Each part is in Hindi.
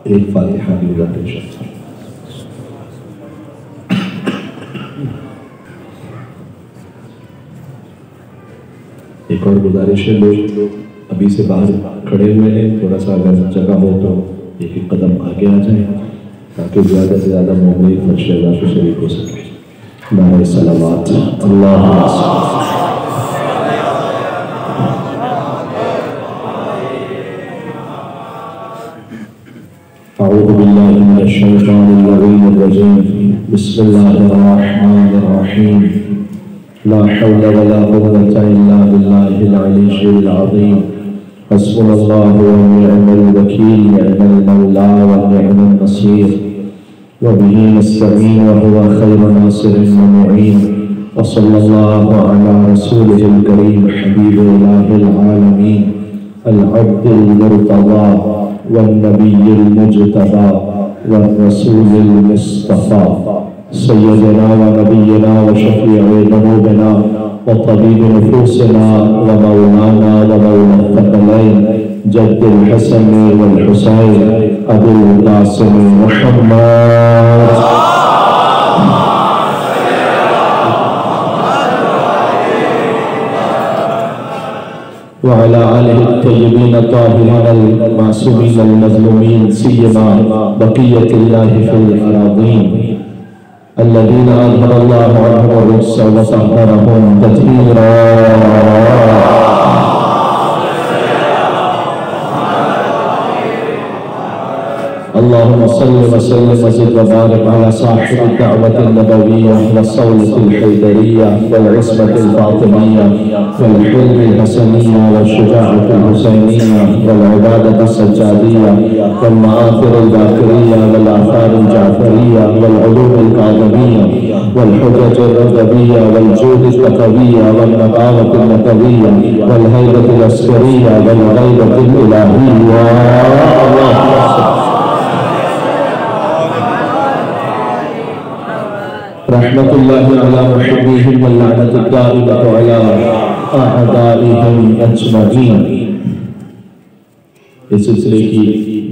एक फातिहा की गुजारिश है। एक और गुजारिश है, लोग अभी से बाहर खड़े हुए हैं, थोड़ा सा अगर जगह हो तो एक एक कदम आगे आ जाए ताकि ज़्यादा से ज़्यादा मोमिन फर्शेदार को शरीक हो सके। नारे सलावत अल्लाह अऊज़ु बिल्लाहि मिनश शैतानिर रजीम बिस्मिल्लाहिर्रहमानिर्रहीम ला हौला वला कुव्वता इल्ला बिल्लाहिल अलिय्यिल अज़ीम हस्बुनल्लाहु व निअमल वकील निअमल मौला व निअमन नसीर व बिही नस्तईन व हुवा खैरुन नासिरिन व मुईन व सल्लल्लाहु अला रसूलिहिल करीम हबीबिल आलमीन अल अब्दुल मुर्तज़ा वन्नबिय्युल मुज्तबा वर्रसूलिल मुस्तफ़ा सय्यदना व नबियना व शफ़ीअ ज़ुनूबिना व तबीब नुफूसिना व मौलाना व मौला थक़लैन जद्दुल हसन वल हुसैन अबुल क़ासिम मुहम्मद वअला आलिहि तय्यबीन ताहिरीन अल-मासूमीन अल-मज़लूमीन सिय्यमा बक़िय्यतिल्लाहि फ़िल अराज़ीन अल्लज़ीना अज़हरल्लाहु अन्हुम अर्रिज्स व तहहरहुम तत्हीरा। अल्लाहुम्मा सल्लि व सल्लिम व ज़िद व बारिक अला साहिबि दअवतिन नबविय्या व सौलतिल हैदरिय्या वल इस्मतिल फातिमिय्या वल हिल्मिल हसनिय्या व शुजाअतिल हुसैनिय्या वल इबादतिस सज्जादिय्या वल मआफ़िरिल बाक़िरिय्या वल आफ़ारिल जाफ़रिय्या वल उलूमिल काज़िमिय्या वल हुज्जतिर रज़विय्या वल जूदित तक़विय्या वल नक़ावतिल नक़विय्या वल हैबतिल अस्करिय्या वल ग़ैबतिल इलाहिय्या। रहमतुल्लाहि अला मुहिब्बिहिम व लअनतुद दाइमतु अला अअदाइहिम अजमईन। इस सिलसिले की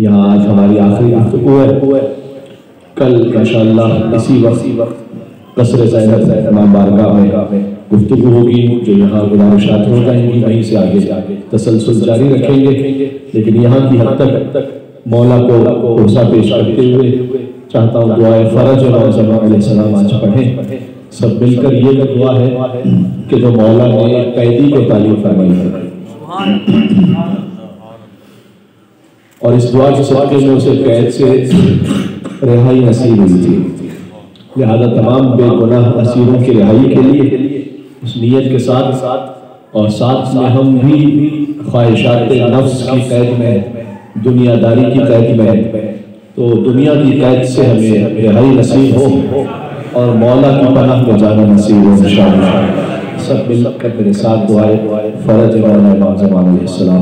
यहाँ आज हमारी आखिरी गुफ्तगू है। कल इंशाअल्लाह इसी वक्त कसरे ज़ैनब इमाम बारगाह में गुफ्तगू होगी, जो यहाँ गुज़ारिशात हो जाएंगी, वहीं से आगे तसलसल जारी रखेंगे। लेकिन यहाँ की हद तक मौला को कोसा पेश करते हुए चाहता हूँ दुआए फ़रज अलैहिस्सलाम आज पढ़ें। सब मिलकर ये दुआ है कि जो मौला ने कैदी को तालीम फरमाई है और इस दुआ के सदक़े में उसे कैद से रिहाई नसीब हुई थी, लिहाजा तमाम बेगुनाह असीरों की रिहाई के लिए उस नीयत के साथ और साथ में हम भी ख्वाहिशात नफ्स की कैद में, दुनियादारी की कैद में, तो दुनिया की कैद से हमें रिहाई नसीब हो और मौला की पनाह में जाना नसीब हो इंशाअल्लाह। सब मिलकर मेरे साथ दुआए फ़रज मौला इमाम ज़मान अलैहिस्सलाम।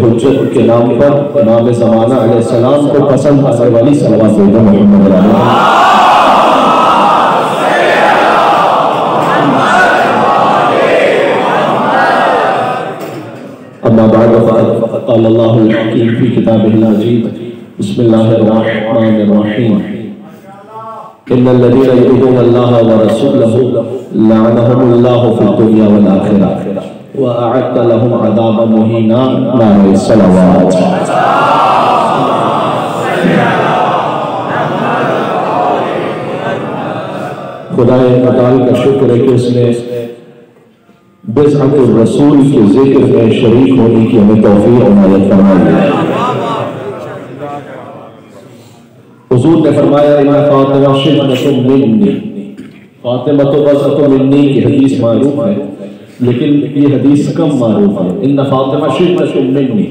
हुज्जत के नाम पर इमाम ज़माना अलैहिस्सलाम को पसंद आने वाली सलवात भेजो मोहम्मद अम्मा बाद क़ाल अल्लाहुल हकीम फ़ी किताबिहिल अज़ीज़ बिस्मिल्लाहिर रहमानिर रहीम इन्नल लज़ीना युज़ीना अल्लाह व रसूलहु लअनहुमुल्लाहु फ़िद दुनिया वल आखिरह व अअद्द लहुम अज़ाबन मुहीना नारे सलावत। खुदाए मुताल का शुक्र है कि उसने बिज़अतुर रसूल के जिक्र में शरीक होने की हमें तौफीक इनायत फरमाई है। हुज़ूर ने फरमाया इन्ना फ़ातिमा शिब्नतुम मिन्नी, फ़ातिमा तो बज़अतुम मिन्नी की हदीस मारूफ है, लेकिन ये हदीस कम मारूफ है। इन्ना फ़ातिमा शिब्नतुम मिन्नी,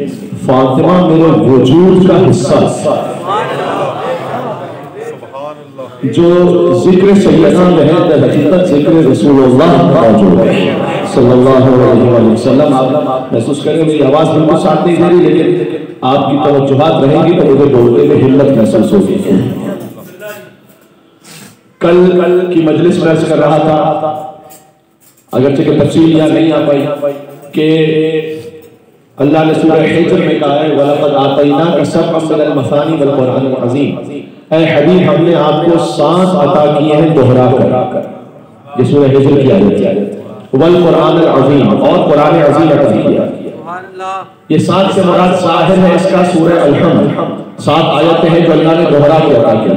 फ़ातिमा मेरे वजूद का हिस्सा जो जिक्र सैयदना में है हकीकत जिक्र रसूलुल्लाह मौजूद है सल्लल्लाहु अलैहि वसल्लम। आप महसूस करेंगे मेरी आवाज़ बिल्कुल साथ नहीं दे रही, लेकिन आपकी तवज्जुहात रहेंगी तो मुझे बोलने में हिम्मत महसूस होगी। कल की मजलिस में अर्ज़ कर रहा था, अगरचे कि तफसील यहाँ नहीं आ पाई, कि अल्लाह ने सूरह हिज्र में कहा है वलक़द आतैनाका सबअम मिनल मसानी वल क़ुरआनिल अज़ीम, ऐ हबीब हमने आपको 7 अता किए हैं दोहरा कर। ये सूरह हिज्र की आयत है। वल क़ुरआनिल अज़ीम, और कुरान अज़ीम अता किया। ये 7 से मुराद साहिर है इसका सूरह अल-हम्द, 7 आयतें हैं जो अल्लाह ने दोहरा के अता किया।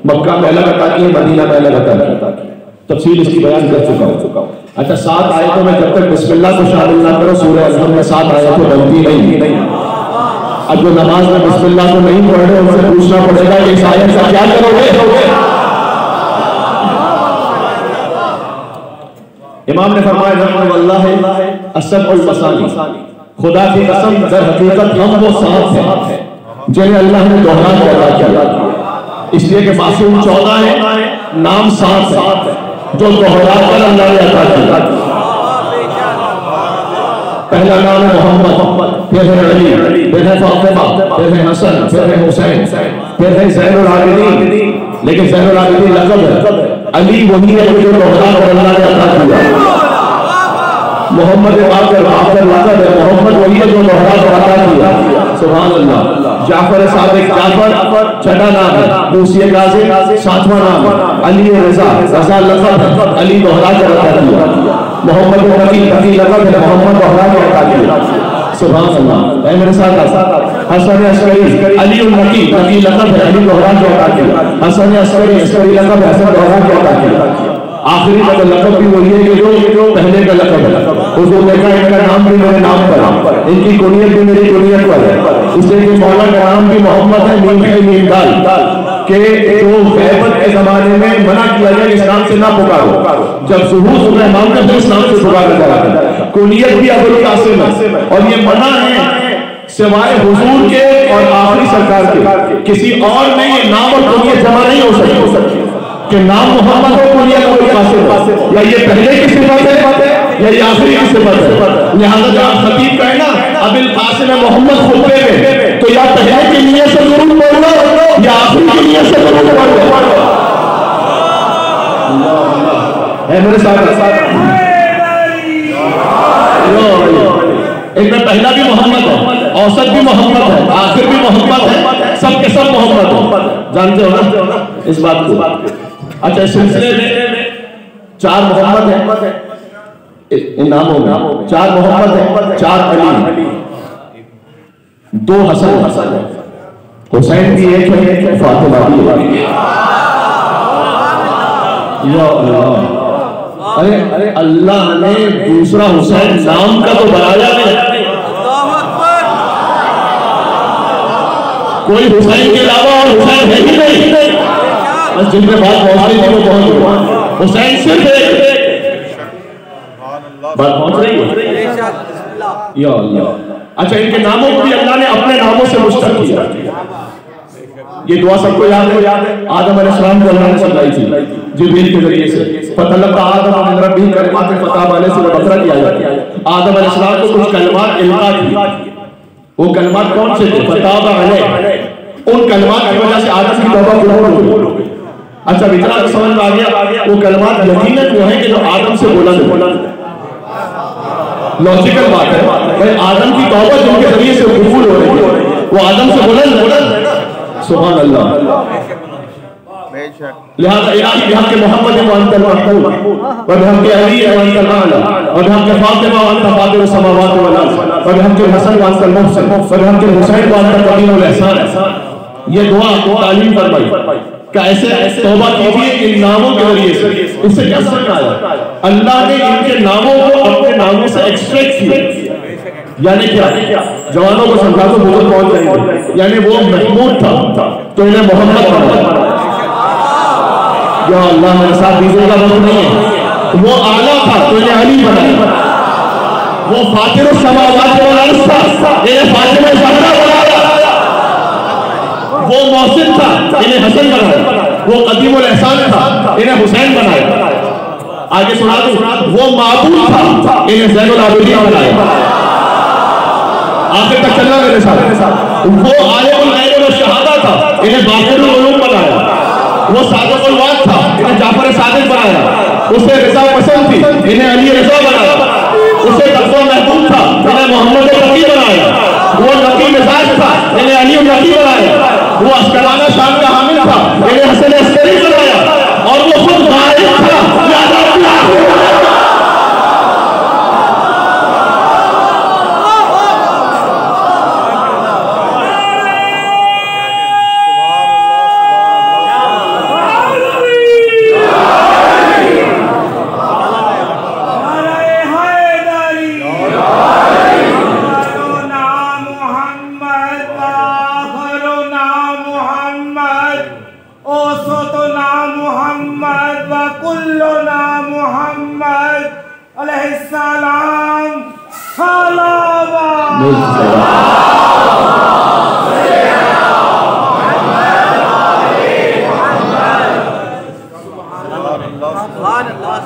मक्का में अलग अता की, मदीना में अलग अता की। तफसील इसकी बयान कर चुका हूं। अच्छा, 7 आयतों में जब तक बिस्मिल्लाह को शामिल ना करो सूरह अज़हर में 7 आयतें बनती नहीं। अब जो नमाज में बिस्मिल्लाह को नहीं पढ़ रहे उनसे पूछना पड़ेगा कि इस आयत का क्या करोगे। इमाम ने फरमाया वल्लाहि असब्उल मसानी, खुदा की कसम दर हकीकत हम वो 7 हैं जिन्हें अल्लाह ने दोहरा के अता किया। इसलिए कि मासूम 14 है, नाम 7 है जो दोहरा कर अल्लाह ने अता किया। पहला नाम है मोहम्मद, फिर है अली, फिर है फातिमा, फिर है हसन, फिर है हुसैन, फिर है ज़ैनुल आबिदीन। लेकिन ज़ैनुल आबिदीन लक़ब है, अली वही है जो दोहरा कर अल्लाह ने अता किया। मोहम्मद बाकर लक़ब है, मोहम्मद वही है जो दोहरा कर अता किया। सुभान अल्लाह। जाफर सादिक, जाफर छठा नाम है, मूसी काज़िम 7वां नाम है, अली रज़ा लक़ब है, अली दोहरा कर अता किया। मोहम्मद नबी लक़ब है, मोहम्मद दोहरा के अता किया। सुभान अल्लाह। मेरे साथ हसन अस्करी, अली नकी लक़ब है, अली दोहरा के अता किया। हसन अस्करी लक़ब है, हसन दोहरा के अता किया। आखिरी का लक़ब भी वही है जो पहले का लक़ब है। उसको देखा इनका नाम भी मेरे नाम पर, इनकी कुनियत भी मेरी कुनियत पर है। इसलिए कि मौला का नाम भी मोहम्मद है, मीम दाल के जो गैबत के जमाने में मना किया गया इस नाम से ना पुकारो। जब ज़ुहूर सुबह इमाम का तो इस नाम से पुकारा जाता। कुनियत भी अबुल कासिम है और ये मना है सिवाय हुजूर के और आखिरी सरकार के, किसी और में ये नाम और कुनियत जमा नहीं हो सकती कि नाम मोहम्मद हो, कुनियत अबुल कासिम, या ये पहले की सिफत है या ये आखिरी की सिफत है। लिहाजा जब आप खतीब कहें ना अबुल कासिम मोहम्मद खुतबे में, तो या पहले की नियत से दुरूद पढ़ लो या आखिरी की नियत से दुरूद पढ़ लो। मेरे साथ एक में पहला भी मोहम्मद है, औसत भी मोहम्मद है, आखिर भी मोहम्मद है, सब के सब मोहम्मद है। जानते हो ना इस बात को। अच्छा, इस सिलसिले में 4 मोहम्मद है इन नामों में, 4 मोहम्मद है, 4 अली, 2 हसन है, हुसैन भी एक है, फातिमा भी है। या अल्लाह, अरे अल्लाह ने दूसरा हुसैन नाम का तो बनाया नहीं, कोई हुसैन के अलावा और हुसैन है ही नहीं। बस जिनके बात पहुंच रही थी वो पहुंच गई। हुसैन सिर्फ एक बात पहुंच रही है। या अल्लाह। अच्छा, इनके नामों को भी अल्लाह ने अपने नामों से मुश्तक किया। ये दुआ सबको याद है। आदम अलैहिस्सलाम को अल्लाह ने सिखाई थी जिब्रील के जरिए से। फतलक़ा आदम मिन रब्बिही कलिमातिन फताब अलैहि से बकरा किया जाता है। आदम अलैहिस्सलाम को कुछ कलिमात इल्का की, वो कलिमात कौन से थे? फताब अलैहि। उन कलिमात की वजह से आदम की तौबा कबूल हो गई। अच्छा, इतना तो समझ में आ गया। वो कलिमात यकीनन वो है कि जो आदम से बुलंद, लॉजिकल बात है भाई। आदम की तौबा जिनके जरिए से कबूल हो रही है वो आदम से बुलंद। सुभान अल्लाह। लिहाजा इलाही बिहक़ के मोहम्मद व अंतल महमूद व बिहक़ के अली व अंतल आला व बिहक़ के फातिमा व अंतल फातिर समावात वल अर्ज़ व बिहक़ के हसन व अंतल मुहसिन व बिहक़ के हुसैन व अंतल करीम वल एहसान। ये दुआ तालीम फरमाई। कैसे तौबा कीजिए इन नामों के जरिए से। इससे क्या समझ आया? अल्लाह ने इनके नामों को अपने नामों से एक्सट्रैक्ट किया। यानी क्या? जवानों को समझा तो बुजुर्ग पहुंच जाएंगे। यानी वो महमूद था तो इन्हें मोहम्मद बनाया। या अल्लाह, मेरे साथ दीजिएगा, वक्त नहीं है। वो आला था तो इन्हें अली बनाया। वो फातिर समावात वल अर्ज़ था, इन्हें फातिमा ज़हरा बनाया। वो मोहसिन था, इन्हें हसन बनाया। वो कदीमुल एहसान था, इन्हें हुसैन बनाया। आगे सुना दूं, वो माबूद था, इन्हें ज़ैनुल आबिदीन बनाया। आखिर तक चलना मेरे साथ। वो आलिमुल गैब व शहादा था, इन्हें बाक़िरुल उलूम बनाया। वो सादिक़ुल वाद था, इन्हें जाफर सादिक बनाया। उसे रज़ा पसंद थी, इन्हें अली रज़ा बनाया। उसे तक़वा महबूब था, इन्हें मोहम्मद नकी बनाया। वो नकी मिजाज था, इन्हें अली नकी बनाया। वो अस्कराना शान का हामिल था, इन्हें हसन अस्करी बनाया। और वो खुद गायब था। ओसतुना मुहम्मद व कुल्लुना मुहम्मद अलैहिस्सलाम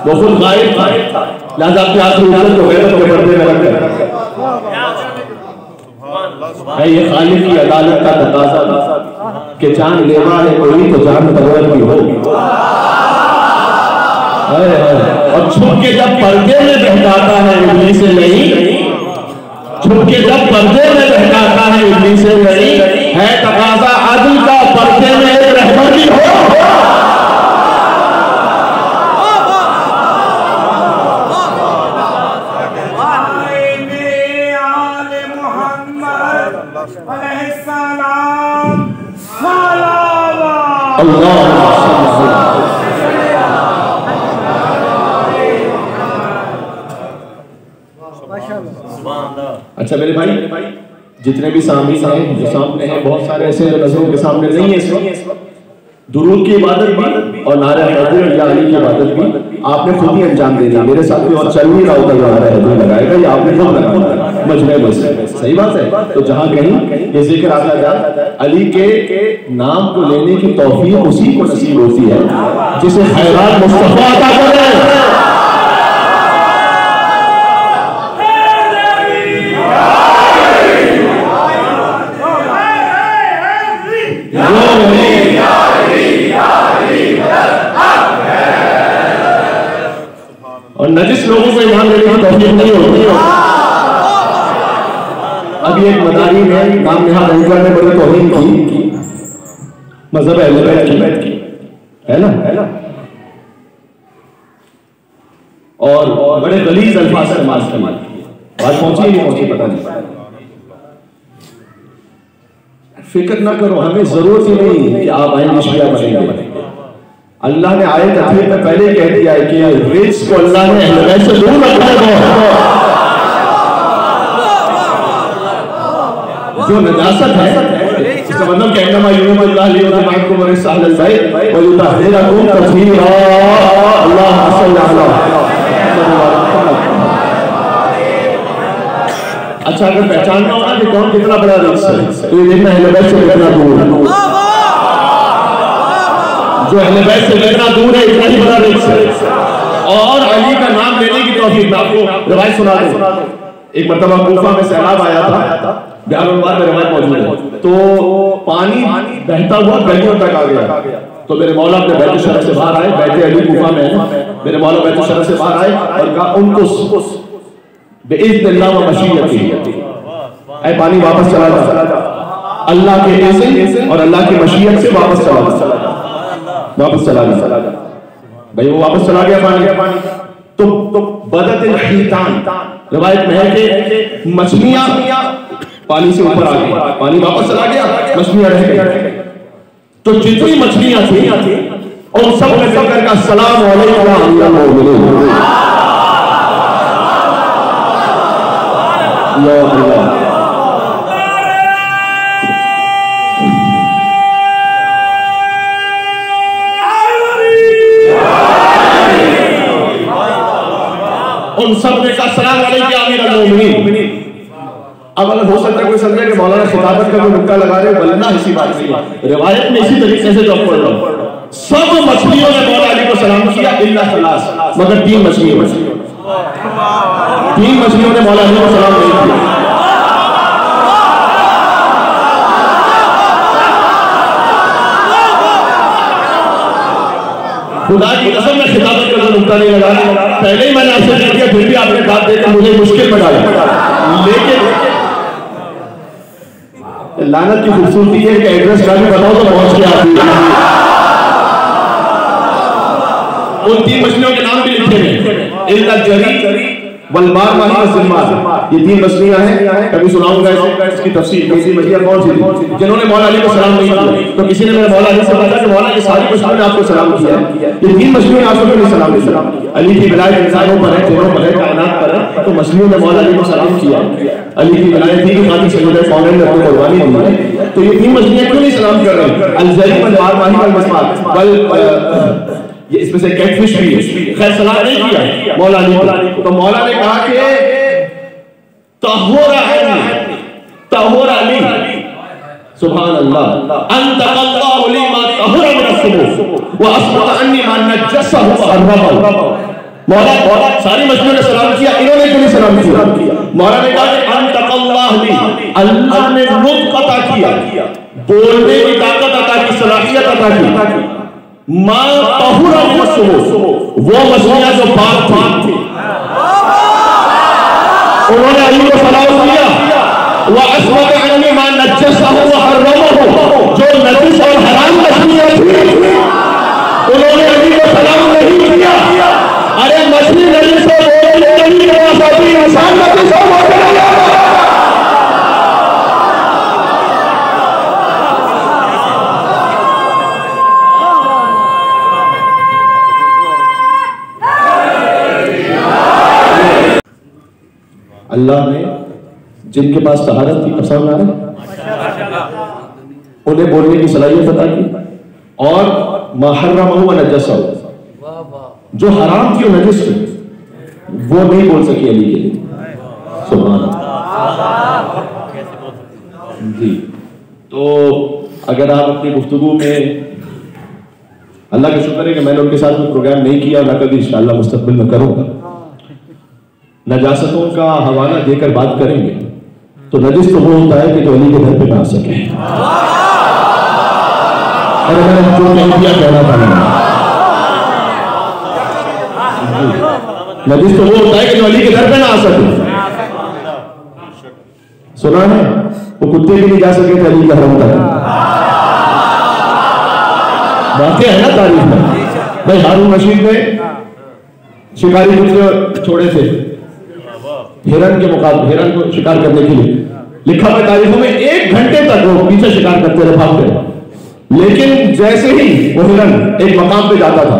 वो खुद गायब था, लिहाजा अपने हाथ में उठकर तो गैरत के पर्दे में रख है। ये खालिक की अदालत का तकाजा कि जान लेवा है कोई तो जान परवर भी हो। और छुप के जब पर्दे में बहकाता है इब्लीस से नहीं, छुप के जब पर्दे में बहकाता है इब्लीस से नहीं, है तकाजा अदल का पर्दे में एक रहबर भी हो। अच्छा मेरे भाई, जितने भी सामने हैं, जो सामने हैं, बहुत सारे ऐसे नजरों के सामने नहीं है इस वक्त, दुरूद की इबादत भी और नारे हैदर या अली की इबादत भी आपने खुद ही अंजाम देनी है। मेरे साथ भी और चल नहीं रहा होता जो नारे हैदर लगाएगा, ये आपने खुद लगाना मजमे में से। सही बात है। तो जहां कहीं ये जिक्र आता जाए, अली के नाम को लेने की तौफीक उसी को नसीब होती है जिसे हैरान मुस्तफा अता करे। और नजिस लोगों को ईमान लेने की तौफीक नहीं होती। अभी एक मदारी ने नाम निहाल अंकर ने बड़ी तौहीन की मजहब अहले बैत की, है ना, और बड़े गलीज अल्फाज से इस्तेमाल किए। बात पहुंची नहीं पहुंची पता नहीं। फिक्र ना करो, हमें जरूरत ही नहीं कि आप आएंगे शिया बनेंगे। अल्लाह ने आयत अखीर में पहले कह दिया है कि रिज्क को अल्लाह ने अहले बैत से दूर रखा है। जो नजासत है इसका मतलब कहना मायूमल्लाह लियुतमाकुम रिसालत बैत व युतहिरकुम तत्हीरा। अल्लाहुम्मा सल्ली अला। अच्छा, अगर पहचानना होगा कि कौन कितना बड़ा रिज्क है तो ये देखना अहले बैत से कितना दूर है। जो अहले बैत से कितना दूर है इतना ही बड़ा रिज्क है। और अली का नाम लेने की तौफीक। मैं आपको रिवायत सुना दूं। एक मरतबा कूफा में सैलाब आया था, बयानुल में रिवायत मौजूद है। तो पानी बहता हुआ गलियों तक आ गया। तो मेरे मौला अपने बैत शरफ से बाहर आए, बैठे अली कूफा में, मेरे मौला बैत शरफ से बाहर आए और कहा उनको बेइज़्निल्लाह व मशीयती, ऐ पानी वापस चला जा, अल्लाह के इज़्न और अल्लाह की मशीयत से वापस चला जा, वापस चला जा। भाई वो वापस चला गया पानी। तो बदतिल हीतान रिवायत में है कि मछलियां पानी से ऊपर आ गई, पानी वापस चला गया, मछलियां रह गई। तो जितनी मछलियां थी और सब ने पकड़ कर सलाम अलैकुम या मोमिनीन। या अल्लाह, उन सब ने कहा सलाम अलैकुम अमीर अल-मोमिनीन। अब अगर हो सकता है कोई समझे कि मौलाना खिताबत का कोई नुक्ता लगा रहे, वरना ऐसी बात नहीं है। रिवायत में इसी तरीके से जब पढ़ रहा हूं, सब मछलियों ने मौला अली को सलाम किया इल्ला सलास, मगर तीन मछलियों ने मौला अली को सलाम नहीं किया। खुदा की कसम में खिताबत का नुक्ता नहीं लगा, पहले ही मैंने आपसे कह दिया, फिर भी आपने बात देकर मुझे मुश्किल में डाला। लेकिन लानत की खूबसूरती है कि एड्रेस का भी बताओ तो पहुंच के आती है। उन तीन मछलियों के नाम भी लिखे हैं, इल्ला जरी वलमार माही वसिल्मार। ये तीन मछलियां हैं, कभी सुनाऊंगा इसकी तफसीर। कैसी मछलियां कौन सी थी जिन्होंने मौला अली को सलाम नहीं किया? तो किसी ने मेरे मौला अली से पूछा कि मौला, ये सारी मछलियों ने आपको सलाम किया, ये तीन मछलियों ने आपको नहीं सलाम किया? अली की विलायत इंसानों पर है, जिनों पर है, कायनात पर है, तो मछलियों ने मौला अली को सलाम किया। अली की विलायत थी कि खातिर सैयद कौनैन ने अपनी कुर्बानी दी, तो ये तीन मछलियां क्यों नहीं सलाम काम कर रहे हैं। अलजरी वल माही वल मस्मात वल ये इसमें से कैटफिश भी है। खैर सलाह नहीं किया मौला अली को, तो मौला ने कहा कि तहुर अली सुभान अल्लाह अंतक़ल्लाहु ली मा तहुर मिन अस्सुबुह व अस्बत अन्नी मा नजसहु फअर्रबहु। मौला सारी मजलिस ने सलाम किया, इन्होंने क्यों नहीं सलाम किया? मौला ने कहा कि अंतक़ल्लाहु ली, अल्लाह ने नुत्क़ अता किया, बोलने की ताकत अता की, सलाहियत अता की। मा तहुर मिन अस्सुबुह, वो मछलियां जो पाक थी, उन्होंने अली को सलाम किया। वह अस्वत अन्नी मा नजसहु व हर्रमहु, जो नजिस और हराम मछलियां थी उन्होंने अली को सलाम नहीं किया। अरे मछली नजिस से बोलने नहीं करना चाहती, इंसान नजिस हो अल्लाह ने जिनके पास तहारत थी, अब समझ आ रहा, उन्हें बोलने की सलाहियत अता की। और महर्रमहु व नजसहु, जो हराम थी और नजिस थी वो नहीं बोल सकी अली के लिए। सुभान अल्लाह जी। तो अगर आप अपनी गुफ्तगू में, अल्लाह का शुक्र है कि मैंने उनके साथ कोई प्रोग्राम नहीं किया और न कभी इंशाअल्लाह मुस्तकबिल में करूंगा, नजासतों का हवाला देकर बात करेंगे तो नजिस तो वो होता है कि जो अली के घर पे ना आ सके। और मैंने जो नहीं किया कहना था नजिस तो वो होता है कि जो अली के घर पे ना आ सके। सुना है वो कुत्ते भी नहीं जा सके थे अली का हरम तक, वाकई है ना तारीफ में। भाई हारून रशीद ने शिकारी कुत्ते छोड़े थे हिरन के मुकाबले, हिरन को शिकार करने के लिए। लिखा हुआ तारीखों में 1 घंटे तक वो पीछे शिकार करते रहे, भागते रहे। लेकिन जैसे ही वो हिरन एक मकाम पे जाता था,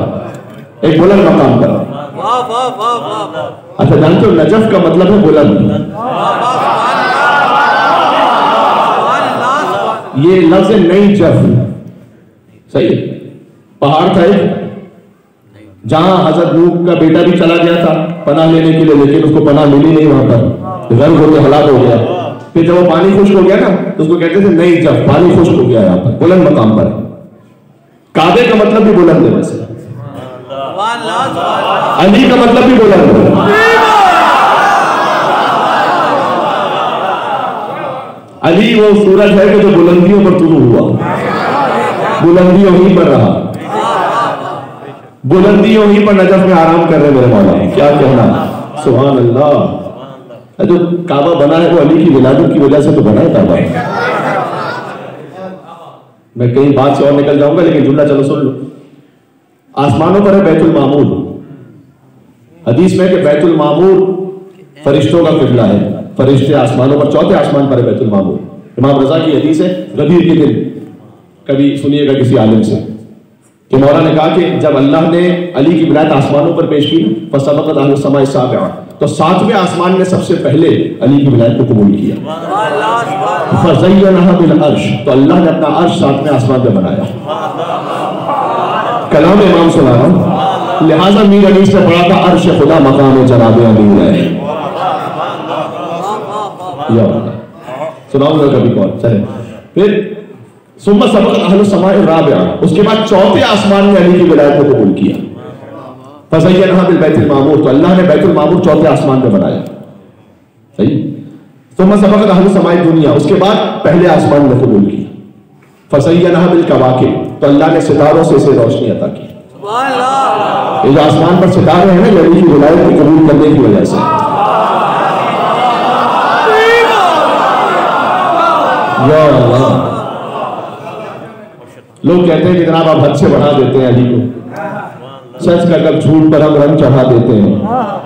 एक बुलंद मकाम पर, अच्छा जानते हो नजफ का मतलब है बुलंद। ये लफ्ज नई जफ, सही है। पहाड़ था एक, जहां हजरत नूह का बेटा भी चला गया था पनाह लेने के लिए, लेकिन उसको पनाह मिली नहीं वहां पर, गर्म होकर हलाक हो गया। फिर जब वो पानी खुश्क हो गया ना तो उसको कहते थे नई जब, पानी खुश्क हो गया यहाँ पर, बुलंद मकाम पर। काबे का मतलब भी बुलंद है, वैसे अली का मतलब भी बुलंद है। अली वो सूरज है कि जो बुलंदियों पर तुलू हुआ, बुलंदियों ही पर रहा, बुलंदियों ही पर नजफ में आराम कर रहे मेरे मौला। क्या कहना, सुभान अल्लाह। जो काबा बना है वो अली की विलादत की वजह से तो बना है काबा। मैं कहीं बात से और निकल जाऊंगा, लेकिन जुमला चलो सुन लो। आसमानों पर है बैतुल मामूर। हदीस में कि बैतुल मामूर फरिश्तों का किबला है, फरिश्ते आसमानों पर, चौथे आसमान पर है बैतुल मामूर। इमाम रजा की हदीस है, गदीर के दिन कभी सुनिएगा किसी आलिम से कि मौला ने कहा कि जब अल्लाह ने अली की विलायत आसमानों पर पेश की, फसबक़त अहलुस समाए साबिआ, तो 7वें आसमान ने सबसे पहले अली की विलायत को कबूल किया। फज़य्यनहा बिल अर्श, तो अल्लाह ने अपना अर्श 7वें आसमान पे बनाया। कलाम इमाम सुना रहा हूं, लिहाजा मीर अली से पढ़ा था अर्श खुदा मकाम जनाबे अमीर है। सुनाऊंगा कभी कौन चले। फिर सुम्मा सबक़त अहलुस समाए राबिआ, उसके बाद 4थे आसमान ने अली की विलायत को कबूल किया। फज़य्यनहा बिल बैतुल मामूर, तो अल्लाह ने बैतुल मामूर 4थे आसमान पे बनाया। सही। सुम्मा सबक़त अहलुस समाए दुनिया, उसके बाद पहले आसमान ने कबूल किया। फज़य्यनहा बिल कवाकिब, तो अल्लाह ने सितारों से इसे रोशनी अता की। ये जो आसमान पर सितारे हैं ना, अली की विलायत को कबूल करने की वजह से। या अल्लाह, लोग कहते हैं कि जनाब आप हद से बढ़ा देते हैं अली को। सच का कब झूठ पर हम रंग चढ़ा देते हैं,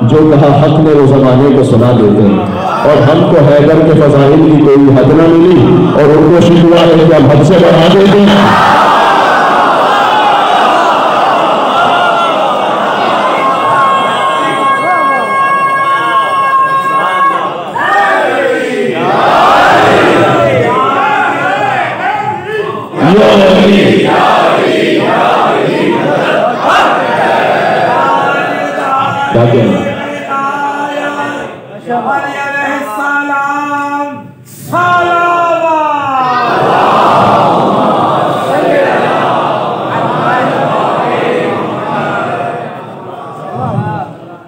जो कहा हक ने वो जमाने को सुना देते हैं। और हमको हैदर के फजाइल की कोई हद न मिली और उनको शिकवा है कि हम हद से बढ़ा देते हैं। क्या कहना?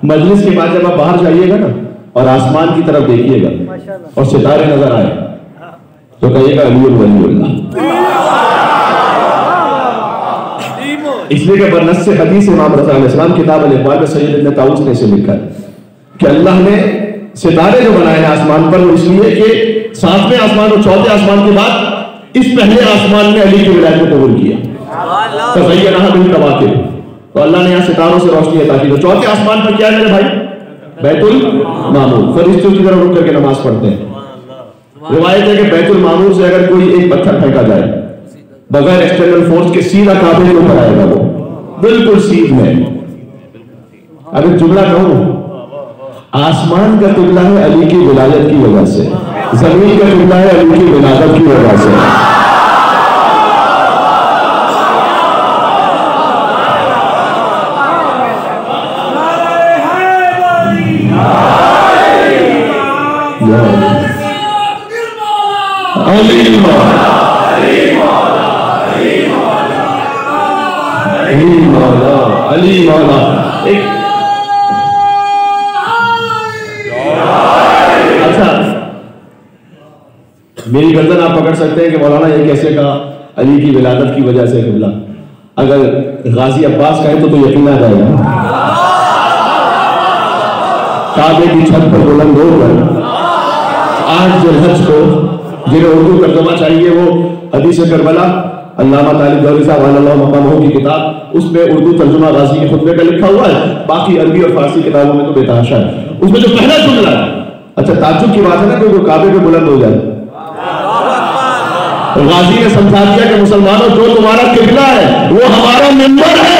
मजलिस के बाद जब आप बाहर जाइएगा ना और आसमान की तरफ देखिएगा और सितारे नजर आए तो कहिएगा अली वलीउल्लाह। इसलिए कि बरनस से हदीस इमाम रज़ा अलैहिस्सलाम किताब अल-इक़बाल में सैयद इब्न ताऊस ने इसे लिखा है कि अल्लाह ने सितारे जो बनाए हैं आसमान पर वो इसलिए कि 7वें आसमान और 4थे आसमान के बाद इस पहले आसमान में अली की विलायत को कबूल किया। तो भैया नहा बिन तवाक़िब, तो अल्लाह ने यहाँ सितारों से रोशनी अता की। तो 4थे आसमान पर क्या है मेरे भाई? बैतुल मामूर। फरिश्तों की तरह रुक करके नमाज पढ़ते हैं। रिवायत है कि बैतुल मामूर से अगर कोई एक पत्थर फेंका जाए बगैर एक्सटर्नल फोर्स के सीधा काबे के ऊपर आएगा, वो बिल्कुल सीध में। अगर जुमला कहूं, आसमान का किबला है अली की विलायत की वजह से, जमीन का किबला है अली की विलादत की वजह से। अली मौला एक अच्छा, मेरी गर्दन आप पकड़ सकते हैं कि मौलाना ये कैसे कहा अली की विलादत की वजह से किबला। अगर गाजी अब्बास कहे तो यकीन आ जाएगा। काबे की छत पर बुलंद होकर 8 जिलहज को जिन्हें उर्दू तर्जुमा चाहिए वो हदीस करबला अल्लामा तालिब गौरी साहब अल्लाह मकामहू की किताब, उसमें उर्दू तर्जुमा गाजी के खुतबे का लिखा हुआ है। बाकी अरबी और फारसी किताबों में तो बेतहाशा है। उसमें जो पहला जुमला है, अच्छा ताज्जुब की बात है ना कि वो काबे पे बुलंद हो जाए, तो गाजी ने समझा दिया कि मुसलमानों जो तुम्हारा किबला है वो हमारा मिंबर है।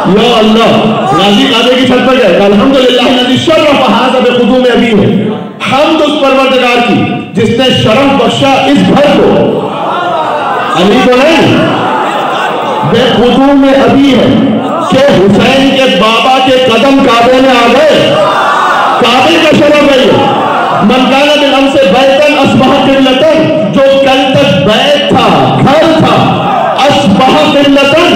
या अल्लाह, गाजी काबे की छत पर गए, अल्हम्दुलिल्लाह लज़ी शर्रफ़ हाज़ा बिक़ुदूम अबी है। हमद उस परवरदिगार की जिसने शरफ बख्शा इस घर को, अली को नहीं, बेखुदूम अबी है कि हुसैन के बाबा के कदम काबे में आ गए। काबे का शरफ है ये। मन काना बिल हमसे बैतन अस्बह किल्लतन, जो कल तक बैत था, घर था, अस्बह किल्लतन,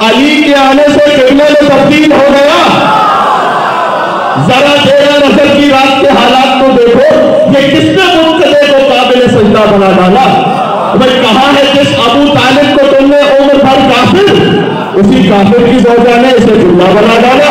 अली के आने से किबले में तब्दील हो गया। जरा तेरा नजर की रात के हालात को देखो, ये किसने मुब्तदे को काबिल सजदा बना डाला। भाई कहा है जिस अबू तालिब को तुमने उम्र भर काफिर, उसी काफिर की सौजा ने इसे जुल्ला बना डाला।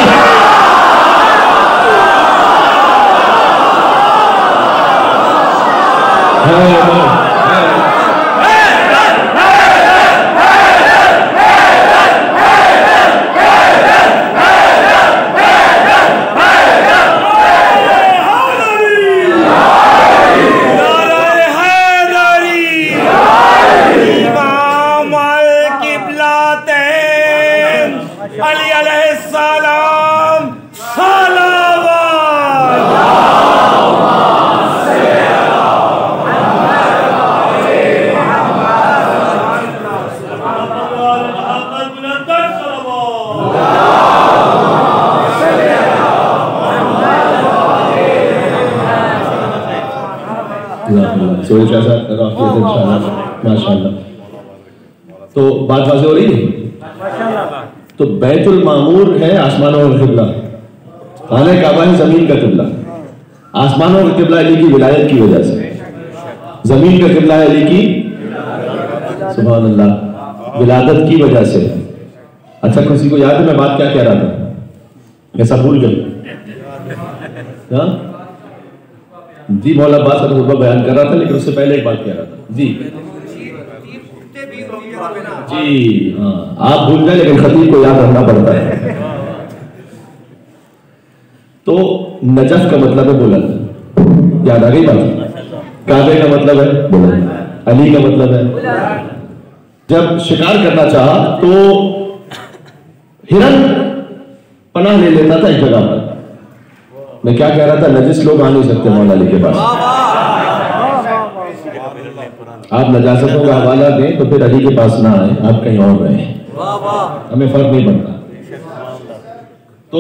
माशाअल्लाह। तो बात वाज़ेह हो रही है। तो बैतुल मामूर है आसमानों का किबला, खाने काबा है जमीन का किबला। आसमानों का किबला अली की विलायत की वजह से, जमीन का किबला है अली की सुभान अल्लाह विलादत की वजह से। अच्छा किसी को याद है मैं बात क्या कह रहा था? ऐसा भूल गए? जी मौला अब्बास का खुतबा बयान कर रहा था, लेकिन उससे पहले एक बात कह रहा था। जी जी हाँ, आप भूल गए लेकिन खतीब को याद रखना पड़ता है। तो नजफ का मतलब है बुलंद, याद आ गई बात। काबे का मतलब है बुलंद, अली का मतलब है। जब शिकार करना चाहा तो हिरन पनाह ले लेता था एक जगह पर, मैं क्या कह रहा था, नजिस लोग आ नहीं सकते मौला अली के पास। आप नजासतों का हवाला दें तो फिर अली के पास ना आए, आप कहीं और रहें, हमें फर्क नहीं पड़ता। तो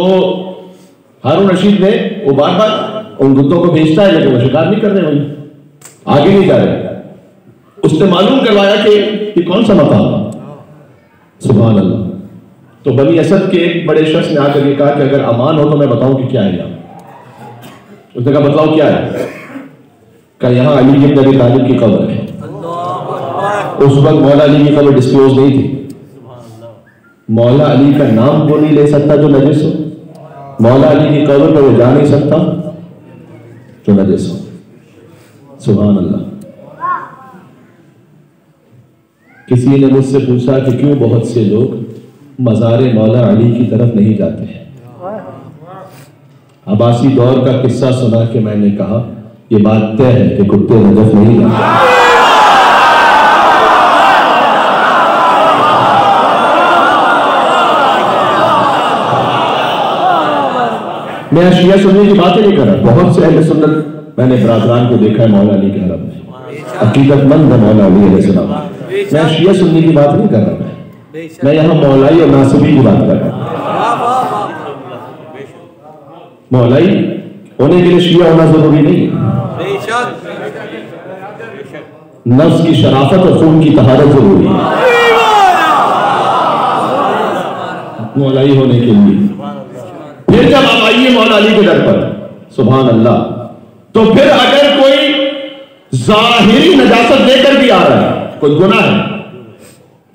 हारून रशीद ने वो बार बार उन कुत्तों को भेजता है, लेकिन वो शिकार नहीं कर रहे, वही आगे नहीं जा रहे। उसने मालूम करवाया कि ये कौन सा मकाम है। सुभान अल्लाह। तो बनी असद के एक बड़े शख्स ने आकर ये कहा कि अगर अमान हो तो मैं बताऊं कि क्या है यहाँ। उसने कहा बताओ क्या है। कहा यहाँ अली इब्न अबी तालिब की कब्र है। उस वक्त मौला अली की कब्र डिस्क्लोज नहीं थी। मौला अली का नाम वो नहीं ले सकता जो नजिस हो, मौला अली की कब्र पर वो जा नहीं सकता जो नजिस हो। सुभान अल्लाह। किसी ने मुझसे पूछा कि क्यों बहुत से लोग मज़ारे मौला अली की तरफ नहीं जाते हैं। अब्बासी दौर का किस्सा सुना के मैंने कहा ये बात तय है कि कुत्ते नजफ नहीं जाते। मैं शिया सुन्नी की बातें नहीं कर रहा। बहुत से अहले सुन्नत मैंने बरादरान को देखा है मौला अली के हरम में, हकीकतमंद है मौला अली अलैहि सलाम। मैं शिया सुन्नी की बात नहीं कर रहा, मैं यहाँ मौलाई और नासिबी की बात कर रहा हूँ। मौलाई होने के लिए शिया होना जरूरी नहीं है। नफ्स की शराफत और खून की तहारत जरूरी है मौलाई होने के लिए। फिर जब आप आइए मौला अली के दर पर, सुभान अल्लाह, तो फिर अगर कोई जाहिरी नजासत लेकर भी आ रहा है, कोई गुनाह है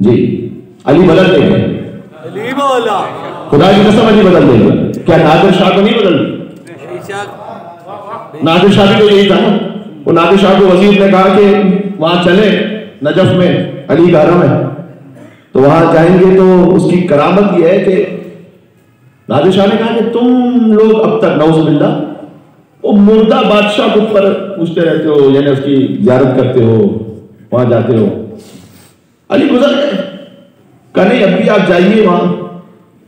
जी, अली बदल देंगे, खुदा की कसम अली बदल देंगे। क्या नादिर शाह को नहीं बदल? नादिर शाह भी तो यही था ना। वो नादिर शाह को वजीर ने कहा कि वहां चले, नजफ में अली का हरम है, तो वहां जाएंगे तो उसकी करामत यह है कि नादिर शाह ने कहा कि तुम लोग अब तक नौजुबिल्लाह वो मुर्दा बादशाह को पर पूछते रहते हो, यानी उसकी ज़ियारत करते हो, वहां जाते हो। अली गुजर गए, कहा नहीं अब भी आप जाइए वहां,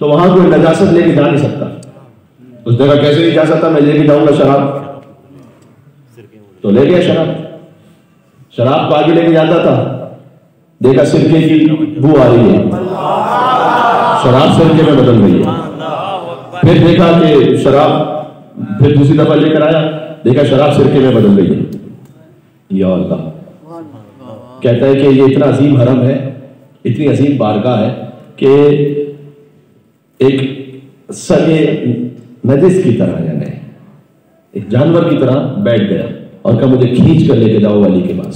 तो वहां कोई नजासत लेके जा नहीं सकता। उसने कहा कैसे नहीं जा सकता, मैं लेके जाऊंगा शराब। तो ले गया शराब, शराब को आगे लेके जाता था, देखा सिरके की बू आ रही है, शराब सिरके में बदल गई है। फिर देखा कि शराब, फिर दूसरी दफा लेकर आया, देखा शराब सिरके में बदल गई है। या अल्लाह। कहता है कि ये इतना अजीम हरम है, इतनी अजीम बारगाह है कि एक सगे नजिस की तरह, यानी एक जानवर की तरह बैठ गया और कहा मुझे खींच कर लेके जाओ अली के पास।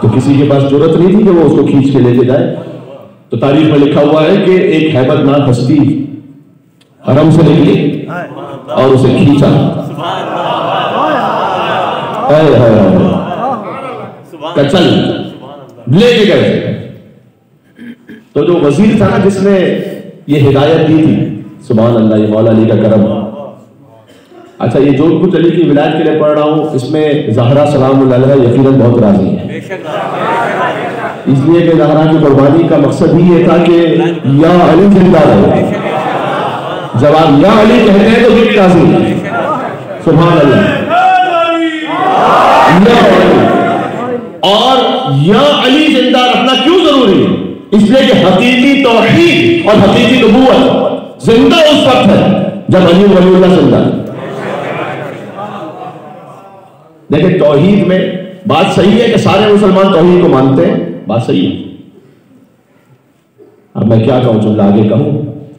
तो किसी के पास जरूरत नहीं थी कि वो उसको खींच के लेके जाए। तो तारीख में लिखा हुआ है कि एक हैबतनाक हस्ती हरम से निकली और उसे खींचा। चल लेके गए। तो जो वजीर था ना जिसने ये हिदायत दी थी, सुभान अल्लाह, ये मौला अली का करम। अच्छा, ये जो कुछ अली की विलायत के लिए पढ़ रहा हूँ, इसमें ज़हरा सलामुल्लाह अलैहा यकीनन बहुत राजी है, इसलिए कि ज़हरा की कुर्बानी का मकसद ही ये था कि या अली जिंदा रहे। जब आप या अली कहते हैं तो भी राजी है, सुभान अल्लाह। और या अली जिंदा रखना क्यों जरूरी है? इसलिए कि हकीकी तौहीद और हकीकी नबूवत जिंदा उस वक्त है जब अली वलीउल्लाह जिंदा है। देखिए, तौहीद में बात सही है कि सारे मुसलमान तौहीद को मानते हैं, बात सही है। अब मैं क्या कहूं, जुमला आगे कहूं,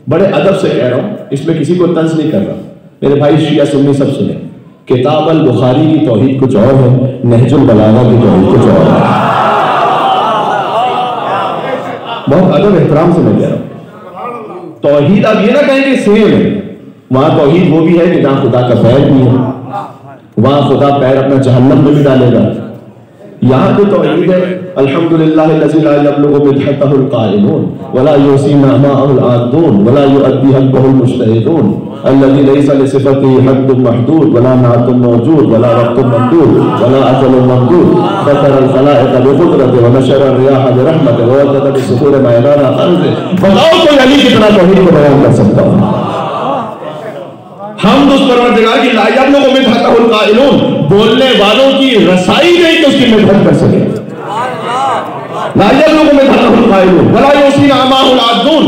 बड़े अदब से कह रहा हूं, इसमें किसी को तंज नहीं कर रहा। मेरे भाई शिया सुन्नी सब सुने, किताब अल बुखारी की तौहीद कुछ और है, नहजुल बलागा की तौहीद कुछ और है। बहुत अदब एहतराम से मैं कह रहा हूं। तौहीद आप ये ना कहें कि सेम है, वहां तौहीद वो भी है कि जहां खुदा का पैर भी है, वहां खुदा पैर अपना जहन्नम में भी डालेगा। यहाँ जो तौहीद है, अल्हम्दुलिल्लाह लज़ी ला यब्लुगु बिदहतहुल काइमून वला युसी महमाहुल आदून वला युअद्दी हक़्क़हुल मुज्तहिदून अल्लज़ी लैसा लिसिफ़तिही हद्दुन महदूद वला नाअतुन मौजूद वला वक़्तुन ममदूद वला अजलुन ममदूद फ़तरल ख़लाइक़ बिक़ुदरतिही व नशरा रियाह बिरहमतिही व वज़दा बिसुहूर मैदान अर्ज़। बताओ कोई अली कितना तौहीद को बयान कर सकता है? हम उस परवरदिगार की लाजब लोगों में धतहुल काइलून, बोलने वालों की रसाई नहीं कि उसकी मदद कर सके। लाजब लोगों में धतहुल काइलून वला युसीना अमाहुल आदून,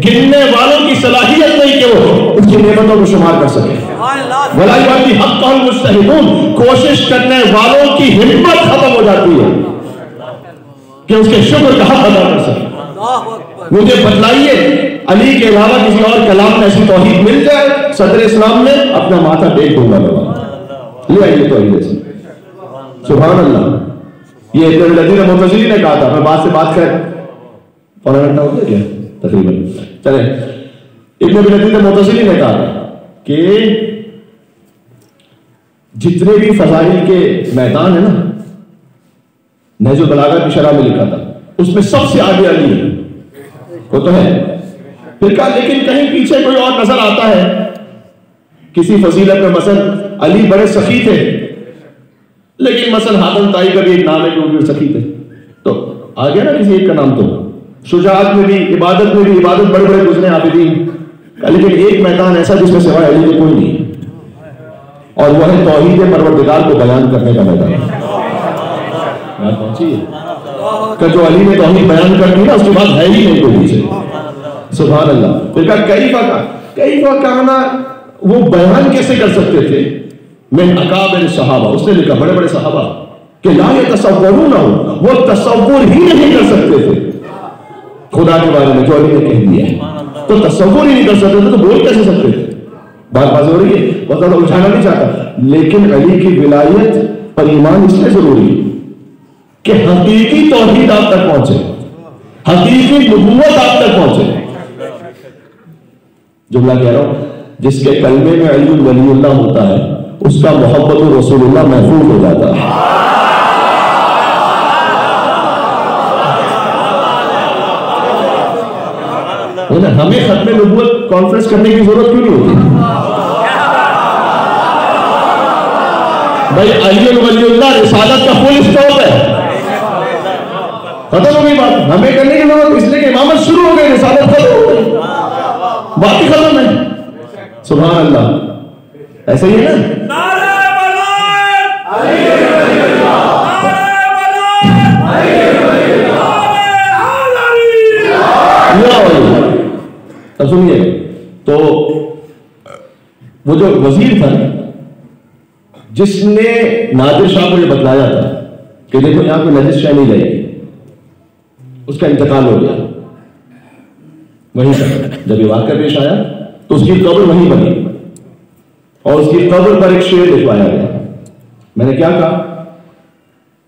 गिनने वालों की सलाहियत नहीं कि वो उसकी नेमतों को शुमार कर सके। वला युअद्दी हक़्क़हुल मुज्तहिदून, कोशिश करने वालों की हिम्मत खत्म हो जाती है कि उसके शुक्र का हक अदा कर सके। मुझे बतलाइए, अली के अलावा किसी और कलाम में ऐसी तौहीद मिल जाए, सदर इस्लाम में अपना माथा टेक दूंगा मैं। ले आइए तौहीद ऐसी। सुभान अल्लाह। ये इब्न लदीन मुतज़िली ने कहा था, मैं बात से बात कर पौना घंटा हो गया क्या तकरीबन, चले। इब्न लदीन मुतज़िली ने कहा कि जितने भी फज़ाइल के मैदान है ना, नहजुल बलागा की शरह में लिखा था, उसमें सबसे आगे अली है, वो तो है। फिर कहा लेकिन कहीं पीछे कोई और नजर आता है किसी फजीलत में, मसलन अली बड़े सखी थे, लेकिन मसलन हातम ताई का भी एक नाम है कि वो भी सखी थे, तो आ गया ना किसी एक का नाम। तो शुजाअत में भी, इबादत में भी, इबादत बड़े बड़े गुजरे आबिदीन, लेकिन एक मैदान ऐसा जिसमें सिवाय अली के कोई नहीं, और वह है तौहीद परवरदिगार को बयान करने का मैदान। बात पहुंची है, जो अली ने तौहीद बयान कर दी ना, उसके बाद है ही नहीं कोई पीछे। सुभान अल्लाह। फिर कई कहना, वो बयान कैसे कर सकते थे? मैं अकाबिर सहाबा, उसने लिखा बड़े बड़े सहाबा कि ला यतसव्वरूना, वो तसव्वुर ही नहीं कर सकते थे खुदा के बारे में जो अली ने कह दिया है, तो तसव्वुर ही नहीं कर सकते थे, तो बोल कैसे सकते थे? बात बात हो रही है, बहुत ज्यादा उलझाना नहीं चाहता, लेकिन अली की विलायत पर ईमान इसलिए जरूरी है कि हकीकी तौहीद आप तक पहुंचे, हकीकी नबूवत आप तक पहुंचे। जुमला कह रहा हूं, जिसके कलमे में अली वलीउल्लाह होता है, उसका मोहब्बत रसूलुल्लाह महफूज हो जाता है। हमें खत्म नबूवत कॉन्फ्रेंस करने की जरूरत क्यों नहीं होती? भाई अली वलीउल्लाह रिसालत का फुल स्टॉप है, खत्म हो गई बात। हमें करने की जरूरत इसलिए कि इमामत शुरू हो गई, रिसालत खत्म हो गई, बात ही खत्म है। सुभान अल्लाह। ऐसा ही है ना? अब सुनिए, तो वो जो वजीर था जिसने नादिर शाह को ये बतलाया था कि देखो यहां पे नजिश शाह नहीं जाएगी, उसका इंतकाल हो गया वहीं पर। जब ये वाक़या पेश आया तो उसकी कब्र वहीं बनी और उसकी कब्र पर एक शेर लिखवाया गया। मैंने क्या कहा,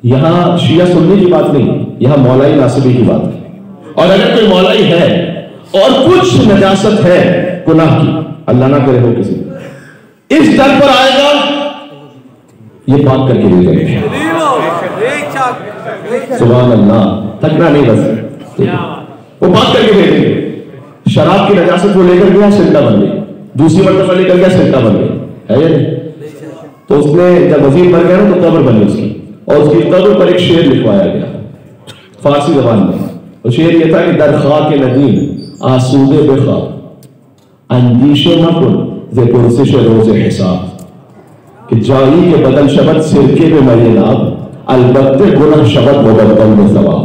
यहां शिया सुन्नी की बात नहीं, यहां मौलाई नासिबी की बात है। और अगर कोई मौलाई है और कुछ नजासत है गुनाह की, अल्लाह ना करे हो किसी, इस दर पर आएगा, ये बात करके ले जाएंगे। सुभान अल्लाह। थकना नहीं बस, वो बात करके भेजेंगे। शराब की नजासत वो लेकर गया, सिरका बन गई, दूसरी मरतबा लेकर गया, सिरका बन गई, है या नहीं? तो उसने जब वजीर मर गया ना, तो कब्र बनी उसकी, और उसकी कब्र पर एक शेर लिखवाया गया फारसी जबान में। तो शेर ये था कि दर खाक नदीम आसूदे बेखा अंदीशे मकुन ज़े पुरसिश रोज़े हिसाब, कि जाली के बदल शबद सिरके में मरे नाब, अलबत्ते गुनाह शबद मुबद्दल में सवाब।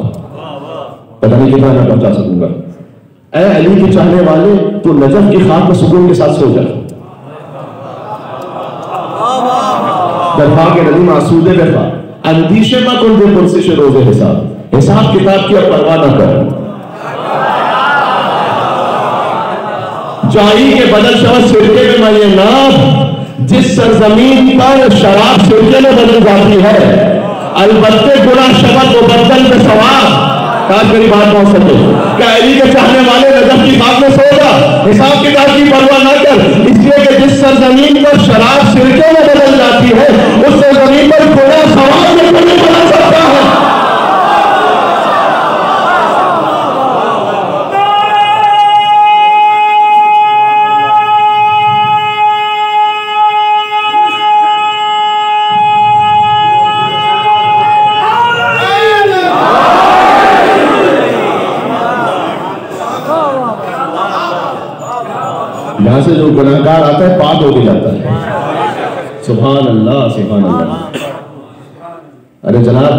पता नहीं कितना मैं पहुंचा सकूंगा। ऐ अली के चाहने वाले, तो नजफ की खाक में सुकून के साथ सो जा। दरखा के नदी मासूदे बेखा अंदीशे मकुन ज़े पुरसिश रोज़े हिसाब, हिसाब किताब की अब परवाह न कर। जाई के बदल शबद सिरके में मरे नाब, जिस सरजमीन पर शराब सिरके में बदल जाती है, अलबत्ते गुनाह शबद मुबद्दल में सवाब। काश मेरी बात पहुंच सके। क्या अली के चाहने वाले नजफ की खाक में सोगा, हिसाब किताब की परवाह न कर, इसलिए कि जिस सरजमीन पर शराब सिरके में बदल जाती है, उस सरजमीन पर गुनाह सवाब में नहीं बदल सकता है। यहाँ से जो गुनाहगार आता है पाक हो के जाता है। सुभान अल्लाह, सुभान अल्लाह। अरे जनाब,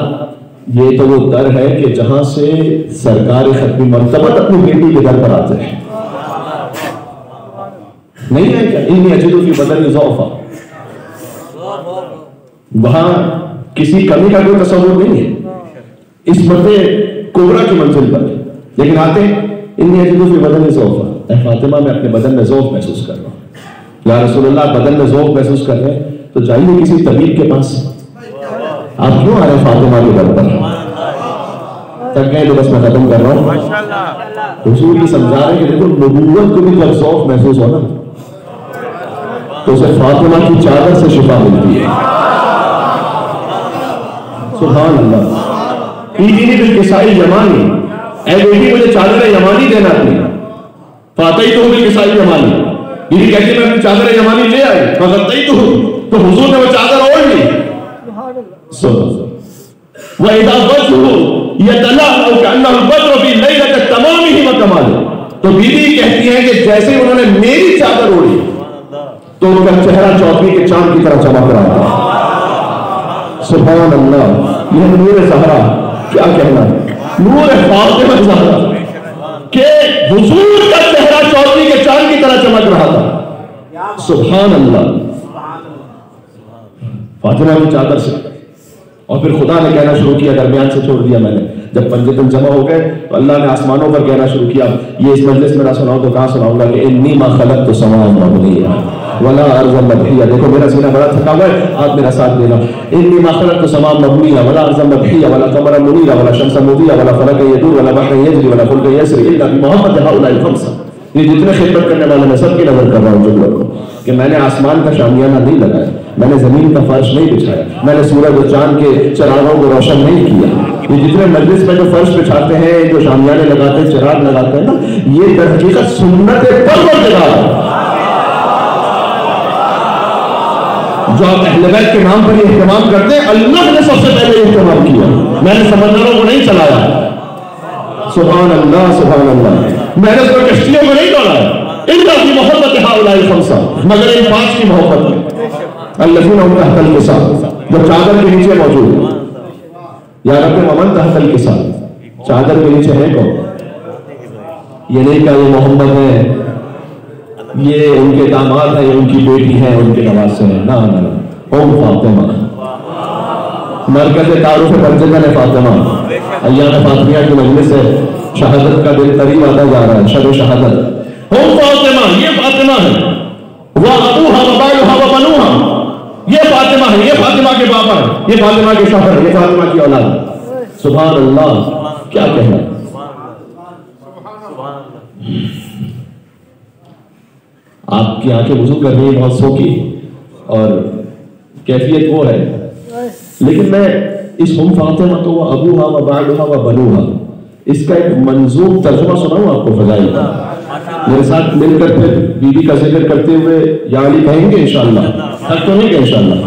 ये तो वो दर है कि जहां से सरकार खत्मी मर्तबत अपनी बेटी के दर पर आते हैं। नहीं है क्या? इन्हीं अजीजों की बदल इज़ाफ़ा, वहां किसी कमी का कोई तस्वुर नहीं है इस मर्ते कोबरा की मंजिल पर, लेकिन आते इन्हीं अजीजों की बदल इज़ाफ़ा। फातिमा, मैं अपने बदन में ज़ौक़ महसूस कर रहा हूँ। या रसूलुल्लाह, बदन में ज़ौक़ महसूस कर रहे हैं तो जाइए किसी तबीब के पास। आप क्यों आ रहे हैं फातिमा के दर पर? तक गए तो बस मैं खत्म कर रहा हूँ। हुजूर ये समझा रहे हैं कि देखो, नबूवत को भी जब ज़ौक़ महसूस हो ना तो उसे फातिमा की चादर से शिफा मिलती है। सुभान अल्लाह। ईदीनी बिल किसाई यमानी, ऐ बेटी मुझे चादर यमानी देना थी। फातई तो बिल किसाई यमानी, बीवी कहती मैं अपनी चादर यमानी ले आई, फगतई तो हुजूर ने वो चादर ओढ़ ली। वह इदा वजहु यतलअ कअन्नहु बद्र फी लैलत तमामिही व कमालिही। तो बीवी कहती है कि जैसे उन्होंने मेरी चादर ओढ़ी तो उनका चेहरा चौथी के चांद की तरह चमक रहा था। सुभान अल्लाह। यह नूर ज़हरा, क्या कहना, नूर फातिमा ज़हरा के हुजूर का चेहरा चौथी के चांद की तरह चमक रहा था। सुभान अल्लाह। फातिमा की चादर से, और फिर खुदा ने कहना शुरू किया, दरमियान से छोड़ दिया मैंने। जब पंजतन जमा हो गए तो अल्लाह ने आसमानों पर कहना शुरू किया। ये इस मजलिस में ना सुनाऊं तो कहां सुनाऊंगा कि इन्नी मा खलक़तु समाअ मबनिया वला अर्ज़ मबनिया। देखो मेरा सीना बड़ा थका हुआ है, आप मेरा साथ देना। इन्नी मा खलक़तु समाअ मबनिया वला अर्ज़ मबनिया वला क़मरन मुनीरा वला शम्सन मुदिया वला फलकन यदूर वला बहरन यजरी वला फुल्कन यस्री इल्ला बि मुहम्मद हाउलाइल खम्सा। ये जितने खिदमत करने वाले मैं सबकी नजर कर रहा हूँ जुमलों को कि मैंने आसमान का शामियाना नहीं लगाया, मैंने जमीन का फर्श नहीं बिछाया, मैंने सूरज और चांद के चिरागों को रोशन नहीं किया। ये जितने मजलिस में जो फर्श बिछाते हैं, जो शामियाने लगाते हैं, चिराग लगाते हैं ना, ये दर हकीकत सुन्नत परवरदिगार जो आप अहले बैत के नाम पर ये इहतमाम करते हैं, अल्लाह ने सबसे पहले इहतमाम किया। मैंने समंदरों को नहीं चलाया। सुभान अल्लाह, सुभान अल्लाह। मैंने तो कश्तियों को नहीं दौड़ाया, इल्ला बि मोहब्बत हाउलाइल खम्सा, मगर इन पांच की मोहब्बत में। अल्लज़ीना हुम तहतल किसा, जो चादर के नीचे मौजूद है। या रब वमन तहतल किसा, चादर के नीचे है कौन? ये नहीं कहा ये मोहम्मद है, ये उनके दामाद है, ये उनकी बेटी है, उनके नवासे हैं। ना ना, ओम फातिमा, मरकज़ तारुफ पंजतन फातिमा, अय्याम फातिमिया की मजलिस से शहादत का दिन करीब आता जा रहा है, शब शहादत। ओम फातिमा, ये फातिमा है। वह अबूहा व बालुहा व बनुहा, ये फातिमा है, ये फातिमा के बाबा है, ये फातिमा के शौहर, ये फातिमा की औलाद। सुभान अल्लाह, क्या कहना। आपकी आंखें वुजू कर रही है बहुत सोखी और कैफियत वो है, लेकिन मैं इस हम फातिमा तो वह अबूहा व बालुहा व बनुहा, इसका एक मंजूम तर्जुमा सुनाऊं आपको फजाइल का। मेरे साथ मिलकर फिर बीबी का जिक्र करते हुए यानी कहेंगे इंशाअल्लाह, तक तो नहीं इंशाअल्लाह।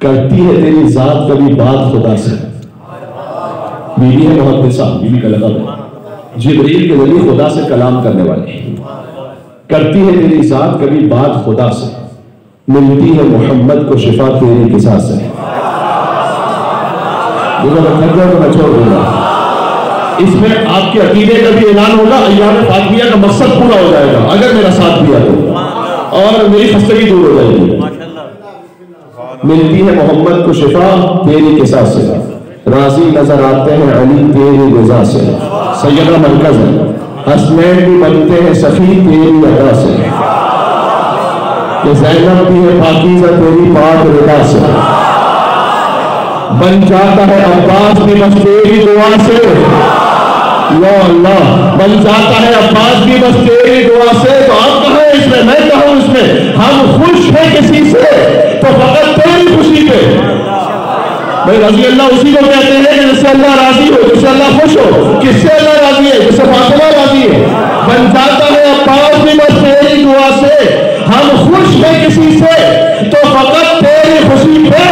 करती है तेरी जात कभी बात खुदा से, बीबी है मुहद्दिसा, बीबी का लक़ब है, जिब्रील के जरिए खुदा से कलाम करने वाली। करती है तेरी जात कभी बात खुदा से, मिलती है मोहम्मद को शिफा तेरी किसा से। तो मैं छोड़ दूंगा, इसमें आपके अकीदे का भी ऐलान होगा, अय्याम फातिमिया का मकसद पूरा हो जाएगा अगर मेरा साथ दिया तो, और मेरी खस्तगी दूर हो जाएगी। मिलती है मोहम्मद को शिफा तेरी किसा से, राजी नजर आते हैं अली तेरी रज़ा से, सैयदा मरकज है, हसनैन भी बनते हैं सखी तेरी अदा से, कि ज़ैनब भी है पाकीज़ा तेरी पाक रिदा से, बन जाता है अब्बास भी बस तेरी दुआ से। या अल्लाह, बन जाता है अब्बास भी बस तेरी दुआ से। तो आप कहाँ हैं इसमें, मैं कहूँ इसमें, हम खुश हैं किसी से तो फकत तेरी खुशी पे। भाई रज़ी अल्लाह उसी को कहते हैं कि जिससे अल्लाह राजी हो, जिससे अल्लाह खुश हो। किससे अल्लाह राजी है? जिससे फातिमा राजी है। बन जाता है अब्बास भी बस तेरी दुआ से, हम खुश हैं किसी से तो फकत तेरी खुशी पे,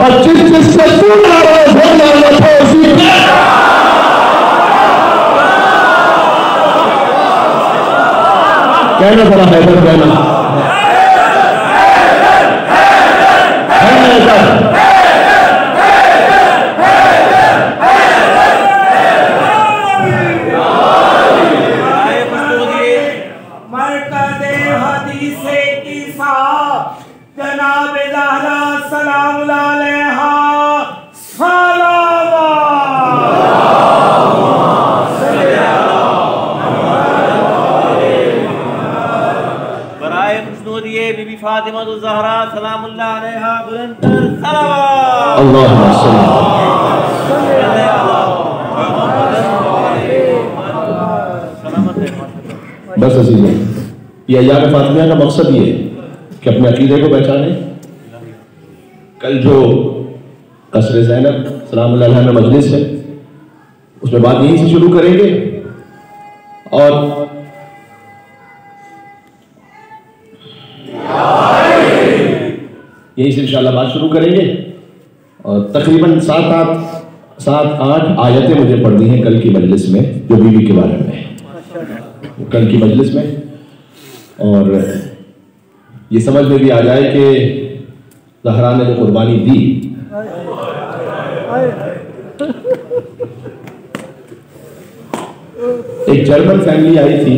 और जिससे तू नाराज हो लानत हो उसी पे। कहना जरा हैदर कहना। मरकज़े हदीसे ईसा जनाब ज़हरा सलामुल्लाह अलैहा बीबी फातिमा ज़हरा सलामुल्लाह अलैहा बुलंद सलावत। अल्लाहुम्मा सल्ली। बस अजीज है, ये अय्याम फातिमा का मकसद ये है कि अपने अकीदे को पहचाने। कल जो कसर ज़ैनब सलामुल्लाह अलैहा में मजलिस है, उसमें बात यहीं से शुरू करेंगे और यहीं से इंशाअल्लाह बात शुरू करेंगे। और तकरीबन 7-8 आयतें मुझे पढ़नी हैं कल की मजलिस में, जो बीवी के बारे में कल की मजलिस में, और ये समझ में भी आ जाए कि ज़हरा ने जो कुर्बानी दी, एक जर्मन फैमिली आई थी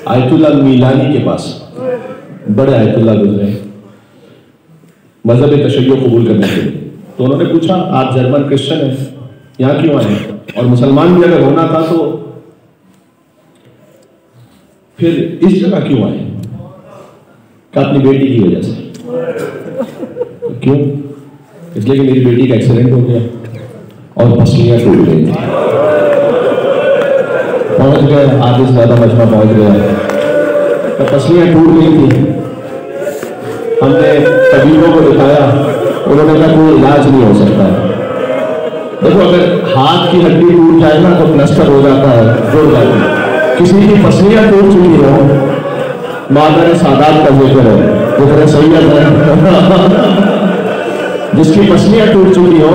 आयतुल्लाह मिलानी के पास, बड़े आयतुल्लाह गुजरे मजहब तशय्युअ कबूल करने के लिए। तो उन्होंने पूछा, आप जर्मन क्रिश्चियन हैं, यहाँ क्यों आए, और मुसलमान भी अगर होना था तो फिर इस जगह क्यों आए? क्या अपनी बेटी की वजह से। क्यों? इसलिए कि मेरी बेटी का एक्सीडेंट हो गया और पसलियां टूट गई थी, पहुंच गए आधे से ज्यादा मजमा पहुंच गया, तो पसलियां टूट गई थी। हमने तबीबों को दिखाया, उन्होंने कहा कोई इलाज नहीं हो सकता। देखो, अगर हाथ की हड्डी टूट जाए ना तो प्लास्टर हो जाता है, जुड़ जाता है। किसी की पसलियां टूट चुकी हो, मादर सादात का जिक्र है, जिक्र सैयद है, जिसकी पसलियां टूट चुकी हो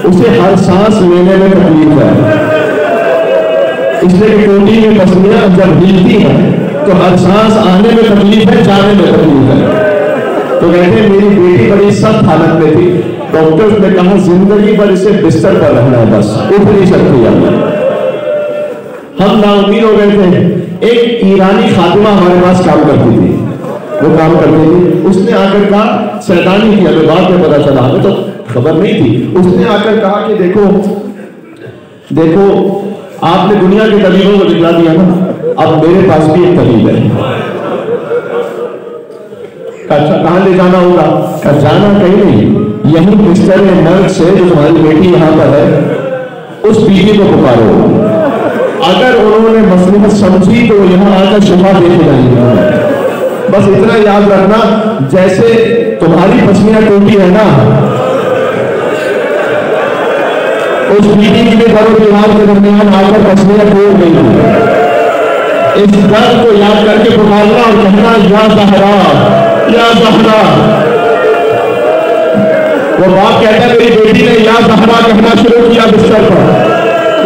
उसे हर सांस लेने में तकलीफ है, इसलिए कि टूटी हुई पसलियां जब हिलती हैं तो हर सांस आने में तकलीफ है, जाने में तकलीफ है। तो कहते हैं मेरी बेटी बड़ी सख्त हालत में थी, डॉक्टर्स ने कहा जिंदगी भर इसे बिस्तर पर रहना है, बस उठ नहीं सकती। हम नाउमीद हो गए थे। एक ईरानी खातिमा हमारे पास काम करती थी, वो काम करती थी, उसने आकर कहा, सैतानी थी, हमें बाद में पता चला, हमें तो खबर नहीं थी। उसने आकर कहा कि देखो देखो आपने दुनिया के तबीबों को दिखला दिया ना, अब मेरे पास भी एक तबीब है। अच्छा, कहाँ ले जाना होगा? कहा जाना कहीं नहीं, यही बिस्तर नर्क से जो तुम्हारी बेटी यहाँ पर है, उस बीवी को पुकारो। अगर उन्होंने मसला समझी तो यहाँ आकर शिफा देके जाएंगे। बस इतना याद रखना, जैसे तुम्हारी पसलियां टूटी है ना, उस बीवी के घरों बिहार के दरमियान आकर पसलियां टूट गई थी। इस दर्द को याद करके पुकारना और कहना या ज़हरा, या ज़हरा। वो बाप कहता है मेरी बेटी ने या ज़हरा कहना शुरू किया बिस्तर पर।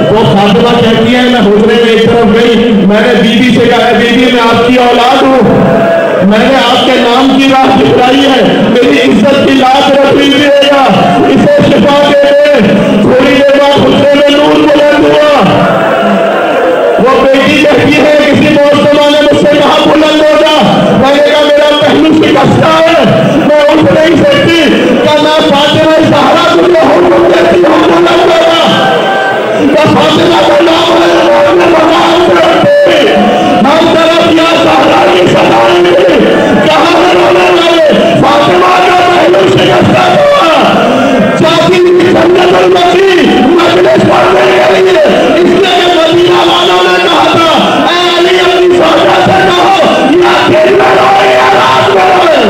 वो फातिमा कहती है मैं हुजरे में एक तरफ गई, मैंने बीबी से कहा बीबी मैं आपकी औलाद हूँ, मैंने आपके नाम की राह दिखलाई है, मेरी इज्जत की लात रख लीजिएगा, इसे शिफा दे दे। थोड़ी देर बाद हुजरे में नूर बुलंद हुआ। वो बेटी कहती है किसी मौसमा ने मुझसे कहा बुलंद हो जा, मैंने कहा मेरा पहलू शिकस्ता है, मैं उठ नहीं सकती। क्या मैं फातिमा ज़हरा तुझे हुक्म देती हूँ बुलंद हो जा? क्या फातिमा का नाम है हम तरफ या ज़हरा की सलाम कहाँ है रोने वाले? फातिमा का पहलू शिकस्ता हुआ, जाती जन्नतुल मकी मजलिस पढ़ने के लिए, इसलिए मदीना वालों ने कहा था ऐ अली अपनी सौदा से कहो या दिन में रोए या रात में रोए।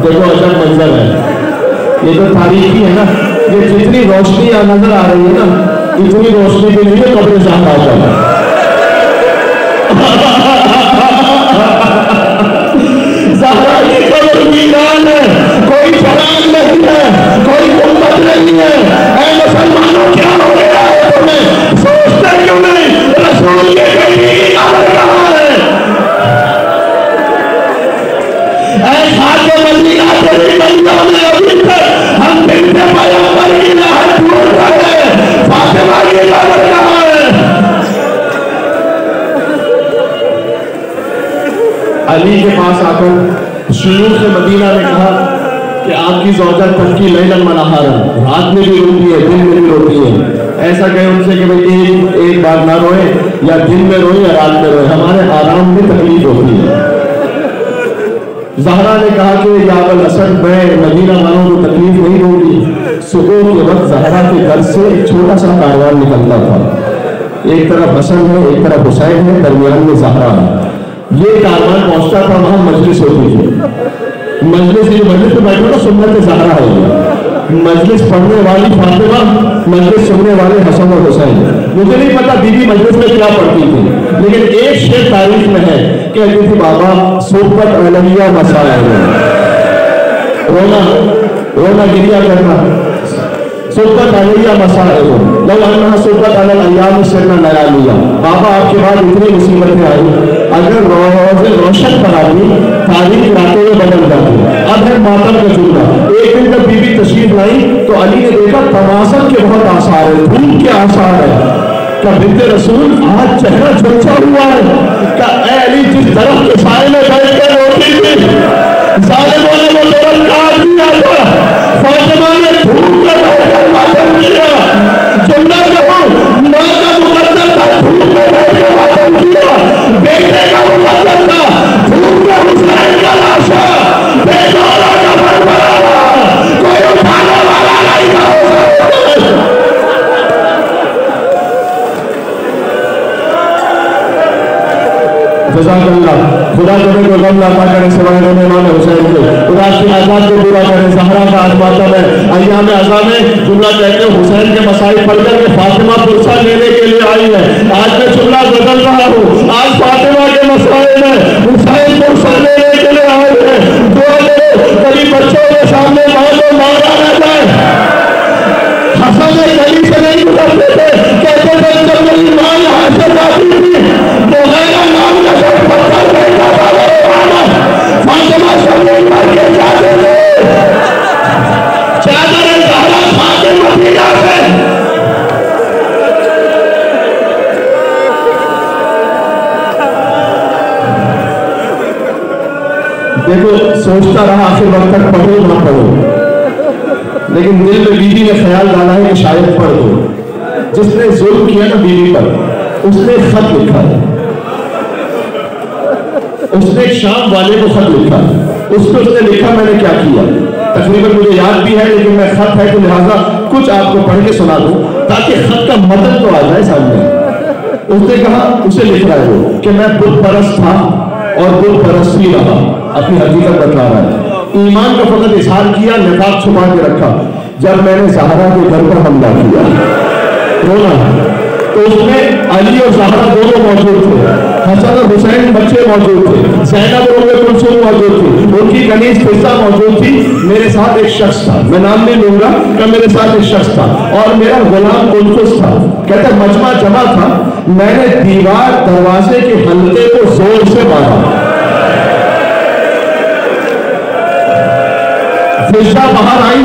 देखो अजब मंजर है, ये तो तारीखी है ना, ये जितनी रोशनी यहाँ नजर आ रही है ना, इतनी रोशनी के लिए कब्रिस्तान बादशाह है। ज़हरा की कब्र वीरान है, कोई फराग नहीं है, कोई गुंबद नहीं है। ऐ मुसलमानों क्या हो गया है तुम्हें? पैगंबर की लहर टूट गए। फातिमा की कब्र कहाँ है? अली के पास आकर शयूख मदीना ने कहा कि आपकी ज़ौजा तबकी लैलन व नहारन, रात में भी रोती है, दिन में भी रोती है। ऐसा कहे उनसे कि भाई एक बार ना रोए, या दिन में रोए या रात में रोए, हमारे आराम में तकलीफ होती है। ज़हरा ने कहा कि या अबल हसन, मैं मदीना वालों को तकलीफ नहीं दूंगी। सुबह के वक्त ज़हरा के घर से एक छोटा सा कारवान निकलता था। एक तरफ हसन है, एक तरफ हुसैन है, दरमियान में ज़हरा है। ये कारवान पहुंचता था, वहां मजलिस होती थी। मजलिस में बैठो तो सुन्नत ज़हरा है। मजलिस पढ़ने वाली फातिमा, मजलिस सुनने वाले हसन और हुसैन। मुझे नहीं पता बीबी मजलिस में क्या पढ़ती थी, लेकिन एक शेर तारीफ में है, कहती थी बाबा सोबत अलमिया मसाला, रोना रोना गिरिया करना, सोबत अलैया मसाइल लव अन्ना सोबत अलल अय्याम सिरना नयालिया। बाबा आपके बाद इतनी मुसीबतें आई, अगर रोज़े रोशन कराती तारीख रातों में बदल जाती। अब है मातम का जुमला। एक दिन जब बीबी तशरीफ लाई तो अली ने देखा तमाशा के बहुत आसार है, धूप के आसार है। क्या बिन्ते रसूल आज चेहरा झुलसा हुआ है? क्या ऐ अली जिस दरख्त के साए में बैठ कर रोती थी, ज़ालिमों ने वो दरख्त काट दिया था, फातिमा ने धूप में बैठकर मातम किया। जुमला कहो, माँ का मुकद्दर था, धूप में बैठकर मातम किया। बेटे का मुकद्दर था, धूप में हुसैन का लाशा बेचारा कफन बनाया, कोई उठाने वाला नहीं था। जज़ाकल्लाह, खुदा तुम्हें को गम लाता करे सिवाय रोने वाले हुसैन के। खुदा की आजाद को पूरा करे। ज़हरा का आज मातम है, अय्याम अज़ा में जुमला कहते हैं हुसैन के मसाइल पढ़ कर के फातिमा पुरसा लेने के लिए आई है। आज मैं जुमला बदल रहा हूँ, आज फातिमा के मसाइल में हुसैन पुरसा लेने के लिए आए हैं। कभी बच्चों के सामने माँ को मारा न जाए। हसन गली से नहीं गुजरते थे, कहते थे जब मेरी माँ यहाँ से जाती थी तो गैरा नाम का सब पत्थर बैठा था, फातिमा शरीफ करके जाते थे। चादर ज़हरा फातिमा मदीना से। देखो सोचता रहा आखिर वक्त तक पढ़ो ना पढ़ो, लेकिन दिल में बीवी ने ख्याल डाला है कि शायद पढ़ दो। जिसने जुल्म किया ना बीवी पर, उसने खत लिखा है, उसने शाम वाले को खत लिखा, उसको उसने लिखा मैंने क्या किया। तकरीबन मुझे याद भी है, लेकिन मैं खत है तो लिहाजा कुछ आपको पढ़ के सुना दूं ताकि खत का मतलब तो आ जाए सामने। उसने कहा, उसे लिख रहा है वो कि मैं बुत परस्त था और बुत परस्त ही रहा। अपनी हकीकत बता रहा है। ईमान का फकत इजहार किया, निफाक छुपा के रखा। जब मैंने ज़हरा के घर पर हमला किया रोना, तो उसमें अली और ज़हरा दोनों मौजूद थे, हसन और हुसैन बच्चे मौजूद थे, ज़ैनब और उम्मे कुलसूम मौजूद थी, उनकी कनीज़ फिज़ा मौजूद थी। मेरे साथ एक शख्स था, मैं नाम नहीं लूंगा, कि मेरे साथ एक शख्स था और मेरा गुलाम कुलकुस था। कहते मजमा जमा था, मैंने दीवार दरवाजे के हल्के को जोर से मारा, फिज़ा बाहर आई।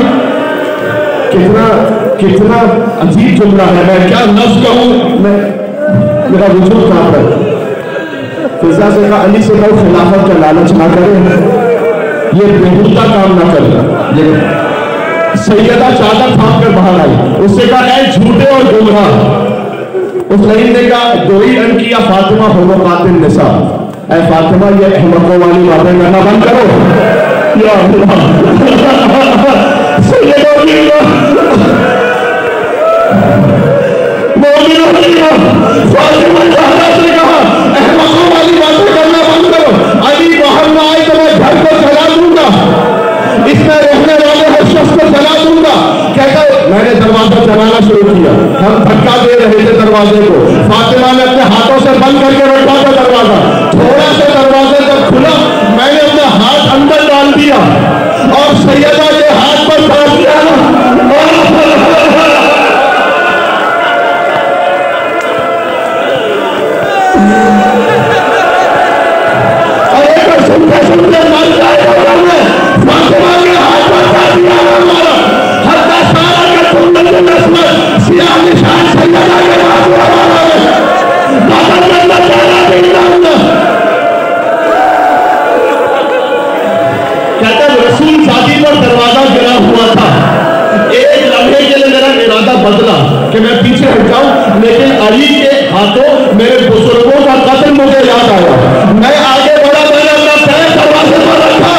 कितना कितना अजीब जुमला है, मैं क्या लफ्ज़ कहूँ, मैं मेरा वजूद कांप रहा है। फिज़ा से कहा, अली से कहो खिलाफत का लालच ना करें, ये बेहुदा काम ना करें। सैयदा चादर थाम कर बाहर आई, उससे कहा ऐ झूठे और गुमराह। उस लईन ने कहा, दो ही रन किया फातिमा हो कातिल निसा। ऐ फातिमा ये अहमकों वाली बातें करना बंद करो। या फातिमा ज़हरा से कहा अहमकों वाली बातें करना बंद करो। अली बाहर ना आए तो मैं घर को जला दूंगा, इसमें रहने वाले हर शख्स को जला दूंगा। कहता मैंने दरवाजा जलाना शुरू किया, हम धक्का दे रहे थे दरवाजे को। फातिमा ने अपने हाथों से बंद करके रखा था दरवाजा। थोड़ा सा दरवाजा जब खुला, मैंने अपना हाथ अंदर डाल दिया और सैयदा के हाथ पर डाल दिया। सुनते सुनते मर जाएगा, फातिमा के हाथ पर डाल दिया। हत्ता तो मेरे बुजुर्गों का कत्ल मुझे याद आया। मैं आगे बढ़ा, मैंने अपना पैर दरवाजे पर रखा,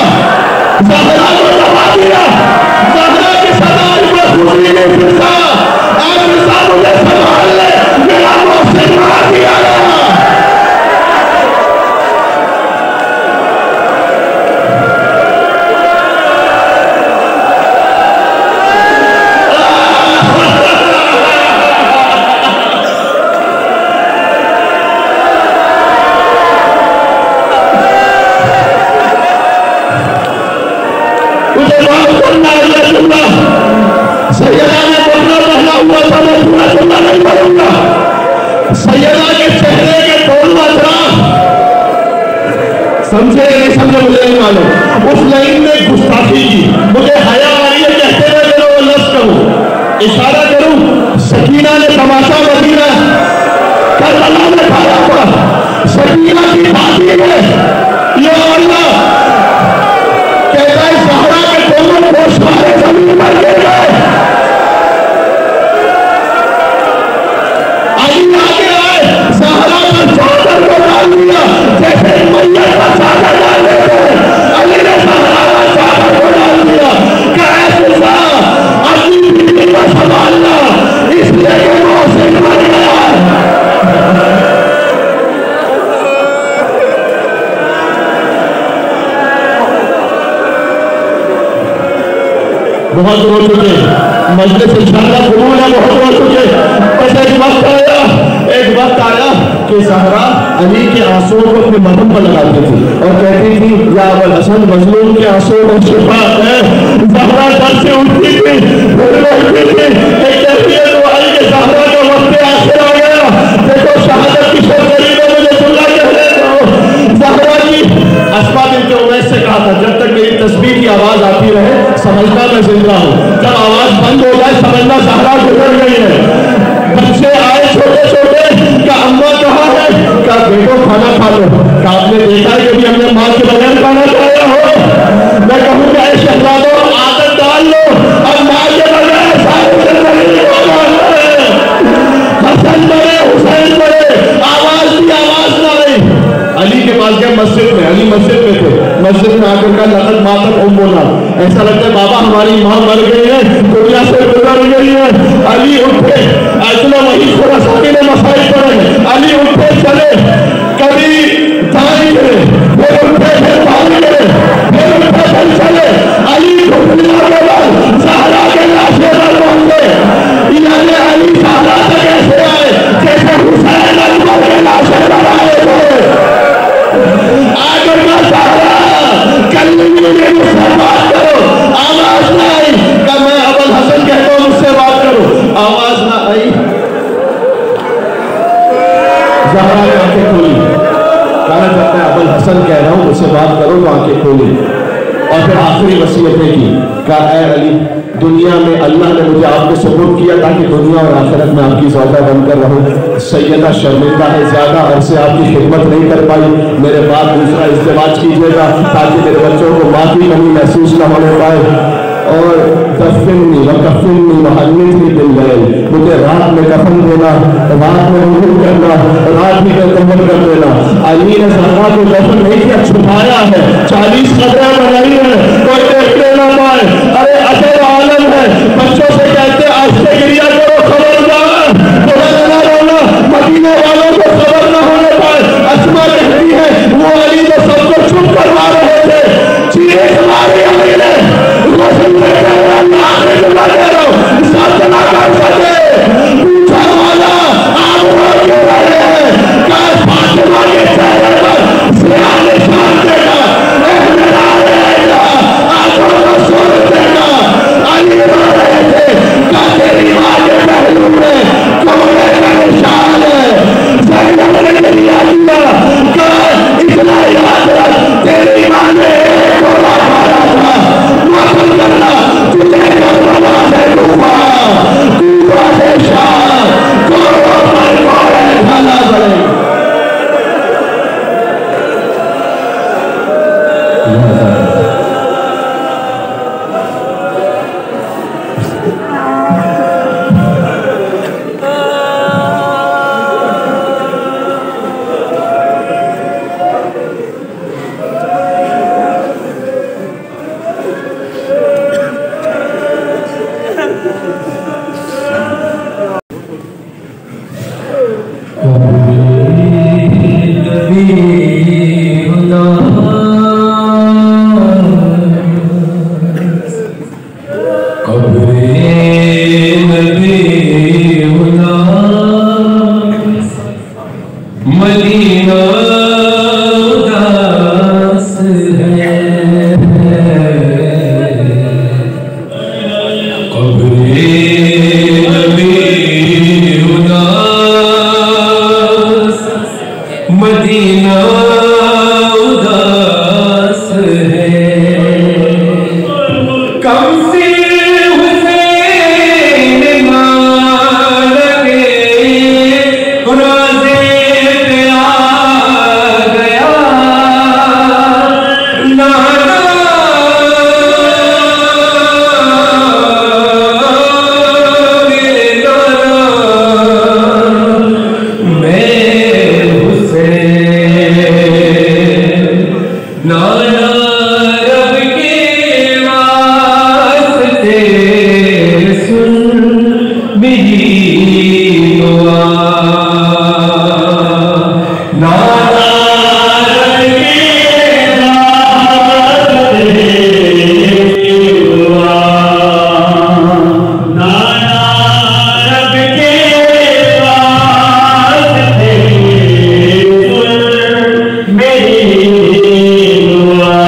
ज़हरा को दबा दिया। ज़हरा की सदाई में खुशी ने फिजा, फिजा मुझे संभाल ले, मेरा मोहसिन मार दिया गया। सैयदा ने बोलना पहना हुआ था, मैं पूरा जुमला नहीं बोलूंगा। सैयदा के चेहरे के टोल अजराफ समझे नहीं समझे मुझे नहीं मालूम। उस लाइन में गुस्ताखी की, मुझे हया आ रही है, कहते हुए मैं वो लफ्ज़ कहूं, इशारा करूं। सकीना ने तमाशा मदीना करबला में खाया था। सकीना की बाती है, या अल्लाह कहता है ज़हरा के दोनों पोश मारे जमीन पर गिर गए। अली आगे आए, ज़हरा का चादर को डाल दिया, जैसे मैयत का चादर डाल देते। अली ने ज़हरा का चादर को डाल दिया। कैसा अपनी बीवी को संभालना, इसलिए कि मोहसिन मर गया। बहुत रो चुके, मजलिस इंशाअल्लाह कबूल है, बहुत रो चुके। बस एक वक्त आया कि ज़हरा अली के आंसुओं को अपने मदम पर लगाती थी और कहती थी, या अबुल हसन मजलूम के आंसुओं को शिफा है। ज़हरा दर से उठती थी, रोती थी, कहती है दुआई के ज़हरा का वक्त आखिर आ गया, देखो शहादत की शर्तरी में मुझे सुनना कहने दो। ज़हरा जी अस्मा बिन्त उमैस से कहा था, जब तक मेरी तस्बीह की आवाज आती रहे समझना मैं जिंदा हूँ, जब आवाज बंद हो जाए समझना ज़हरा गुजर गई है। बच्चे आए छोटे छोटे, क्या अम्मा कहाँ है, क्या बेटो खाना खा लो, क्या आपने देखा है कि हमने माँ के बगैर खाना खाया हो। मैं कहूँगा शहजादों आदत डाल लो, अब माँ के बगैर हसन बड़े हुसैन बड़े, आवाज दी आवाज ना रही। अली के पास गए मस्जिद में, अली मस्जिद में थे, मस्जिद में आकर का लखत मातम उम बोला, ऐसा लगता है बाबा हमारी माँ मर गई है, दुनिया से गुजर गई है। अली उठे, अजला वही खुरासानी ने मसाइल पढ़े, अली उठे चले, कभी दाएं गिरे, फिर उठे फिर बाएं गिरे, फिर उठे फिर चले। अली घुटने के बाद ज़हरा के लाशे पर पहुंचे, यानी अली ज़हरा से कैसे आए, जैसे हुसैन अकबर के लाशे पर आए थे। आकर का ज़हरा कल्ली मुझसे बात करो, आवाज ना आई, क्या मैं अबुल हसन कहता हूँ मुझसे बात करो, आवाज ना आई। ज़हरा ने आंखें खोली, कहना चाहता है अबुल हसन कह रहा हूँ मुझसे बात करो, तो आंखें खोली और फिर आखिरी वसीयतें की। कहा ऐ अली, दुनिया में अल्लाह ने मुझे आपको सुपुर्द किया ताकि दुनिया और आखिरत में आपकी ज़ौजा बनकर रहूं। सैयदा शर्मिंदा है, ज़्यादा अरसे आपकी खिदमत नहीं कर पाई, मेरे बाद दूसरा इज़्दिवाज कीजिएगा ताकि मेरे बच्चों को माँ की कमी महसूस न होने पाए। और दफिनी वकफिनी वहन्निनी बिल्लैल, मुझे रात में कफन देना, रात में रुकू करना, रात भी का कफन कर देना। अली ने ज़हरा को दफन नहीं किया, छुपाया है, 40 कब्रें बनाई है, कोई देखने ना पाए। अरे असल आलम है, बच्चों से कहते आज से गिरिया करो, खबरदार ना रोना, मदीने वालों को खबर न होने पाए। अस्मा कहती है वो अली तो सबको चुप करवा रहे थे, चीख मारी अली ने, पूछा वाला आप क्यों रहे हैं, फातिमा के चेहरे पर सियाह निशान देखा, नाना रब के वास्ते सुन मेरी दुआ, नाना रब के वास्ते दुआ, नाना रब के वास्ते सुन मेरी दुआ,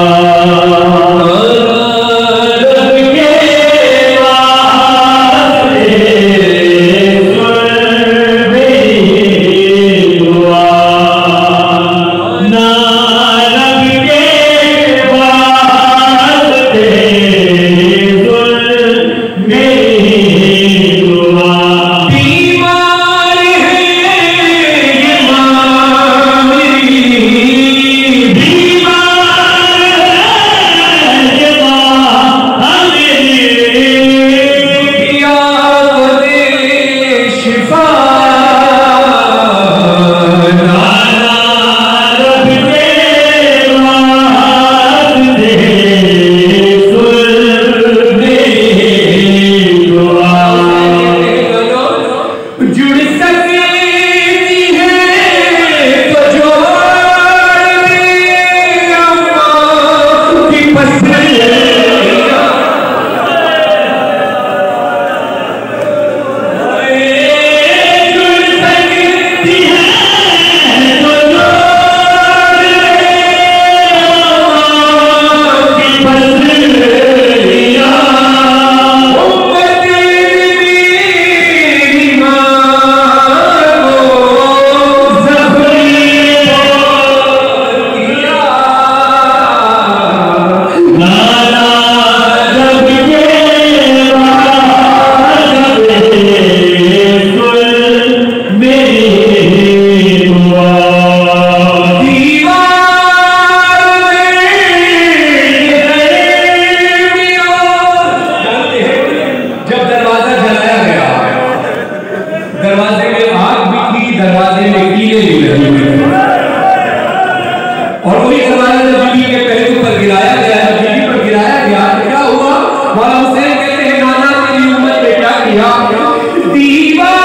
दरवाजे में आग भी थी, दरवाजे में कीले भी लगी हुई थी, और वही दरवाजा जब बीबी के पहलू पर गिराया गया, जब बीबी पर गिराया गया क्या हुआ? मौला हुसैन कहते हैं नाना तेरी उम्मत ने क्या किया? दीवार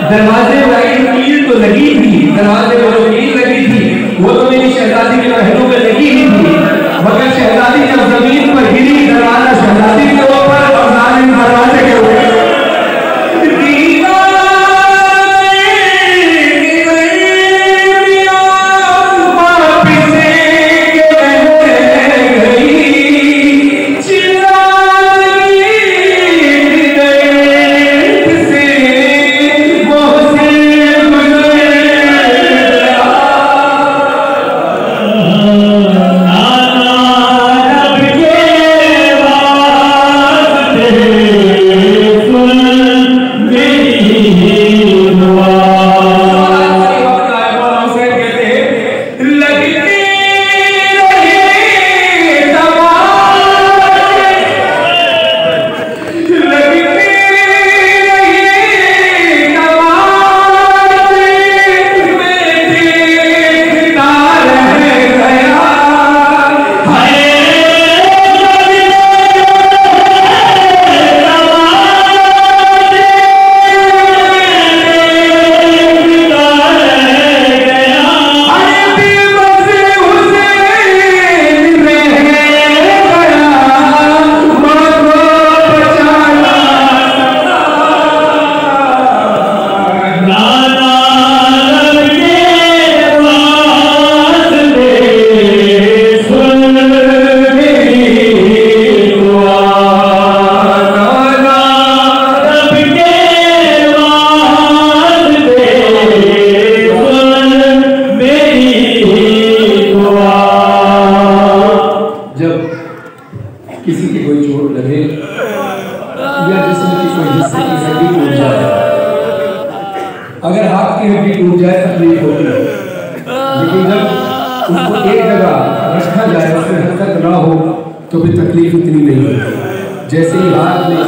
दरवाजे में कील तो लगी थी, दरवाजे में जो कील लगी थी वो तो मेरी शहजादी के पहलू में लगी ही थी, मगर शहजादी जब जमीन पर गिरी, दरवाजा शहजादी के ऊपर और जालिम दरवाजे के ऊपर। नाना रब के या जिस्म की कोई हिस्से की हड्डी टूट जाए। अगर हाथ की हड्डी टूट जाए तकलीफ होती है, लेकिन जब उसको एक जगह रखा जाए उसमें हरकत ना हो तो फिर तकलीफ इतनी नहीं होती। जैसे ही हाथ में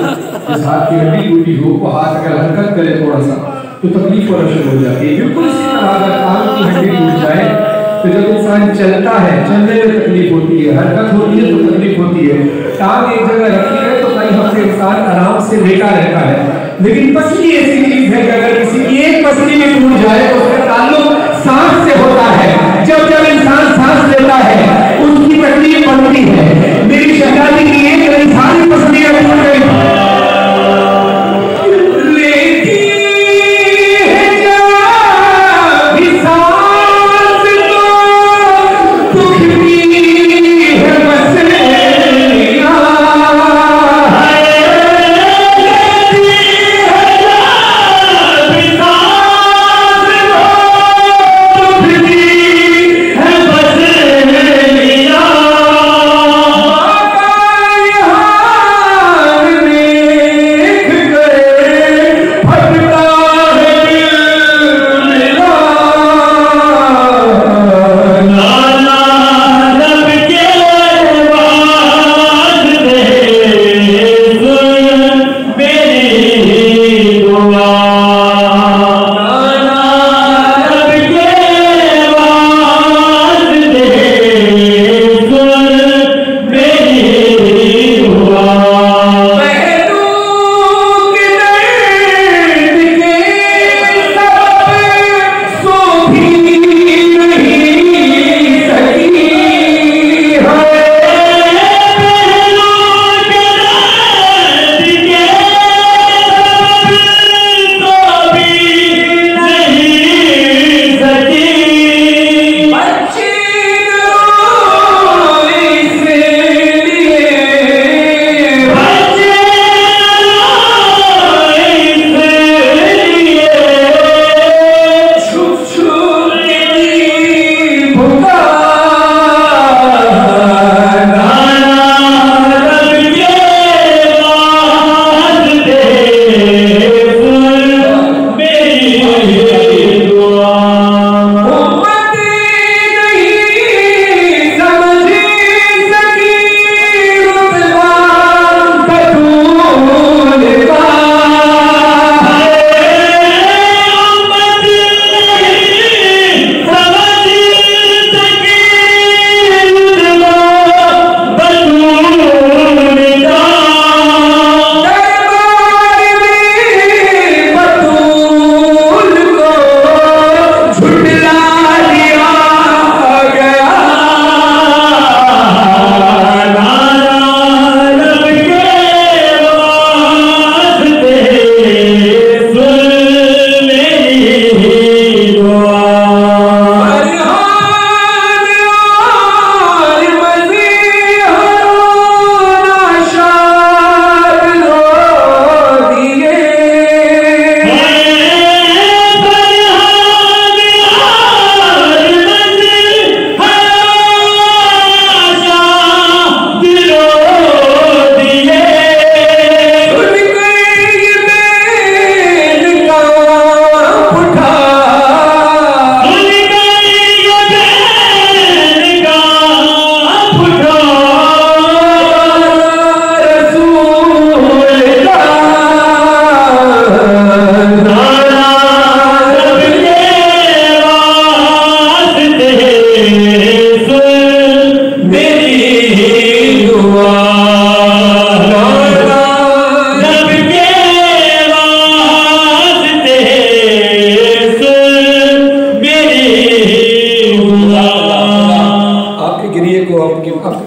इस हाथ की हड्डी टूटी हो, वो हाथ अगर हरकत करे थोड़ा सा तो तकलीफ होना शुरू हो जाती है। बिल्कुल इसी तरह अगर कान की हड्डी टूट जाए तो जब इंसान चलता है, चलने में तकलीफ होती है, हरकत होती है तो तकलीफ होती है। टांग एक जगह रखी है तो कई हफ्ते इंसान आराम से लेटा रहता है, लेकिन पसली ऐसी चीज है कि अगर किसी की एक पसली में टूट जाए तो उसका ताल्लुक सांस से होता है। जब जब इंसान सांस लेता है उसकी तकलीफ बढ़ती है। मेरी शहजादी की एक नहीं सारी पसलियां टूट गई।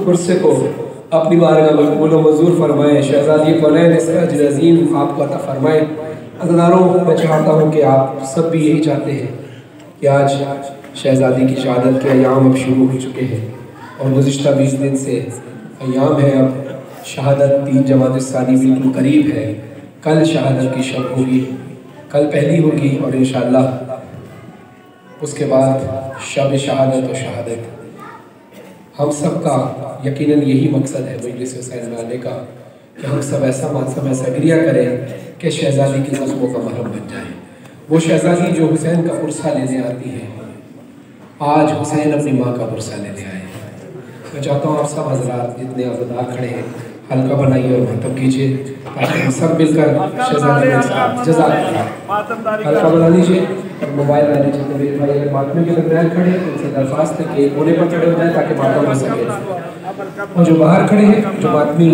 गुस्से को अपनी बारगाह में कबूल मंजूर फरमाए। शहजादी फ़नैन इस अजर अज़ीम आपको अता फरमाए। अज़नारों, मैं चाहता हूँ कि आप सब भी यही चाहते हैं कि आज शहजादी की शहादत के अयाम अब शुरू हो चुके हैं और गुज़िश्ता 20 दिन से अयाम है। अब शहादत 3 जमात सानी बिल्कुल करीब है। कल शहादत की शब होगी, कल पहली होगी और इंशाअल्लाह उसके बाद शब शहादत और शहादत। हम सब का यकीनन यही मकसद है मजलिस हुसैन में आने का कि हम सब ऐसा मातम ऐसा गिरिया करें कि शहजादी के ज़ख्मों का मरहम बन जाए। वो शहजादी जो हुसैन का पुरसा लेने आती है, आज हुसैन अपनी माँ का पुरसा लेने आए। मैं चाहता हूँ आप सब हजरात जितने अज़दार खड़े हैं हल्का बनाइए और महतम कीजिए ताकि हम सब मिलकर शहजादी के साथ जज़ाक हल्का बना लीजिए। और मोबाइल वाले जितने मेरे भाई अगर मातमी के दरमियान खड़े हैं उनसे दरख्वास्त है कि कोने पर खड़े हो जाए ताकि मातम हो सके। और जो बाहर खड़े हैं, जो मातमी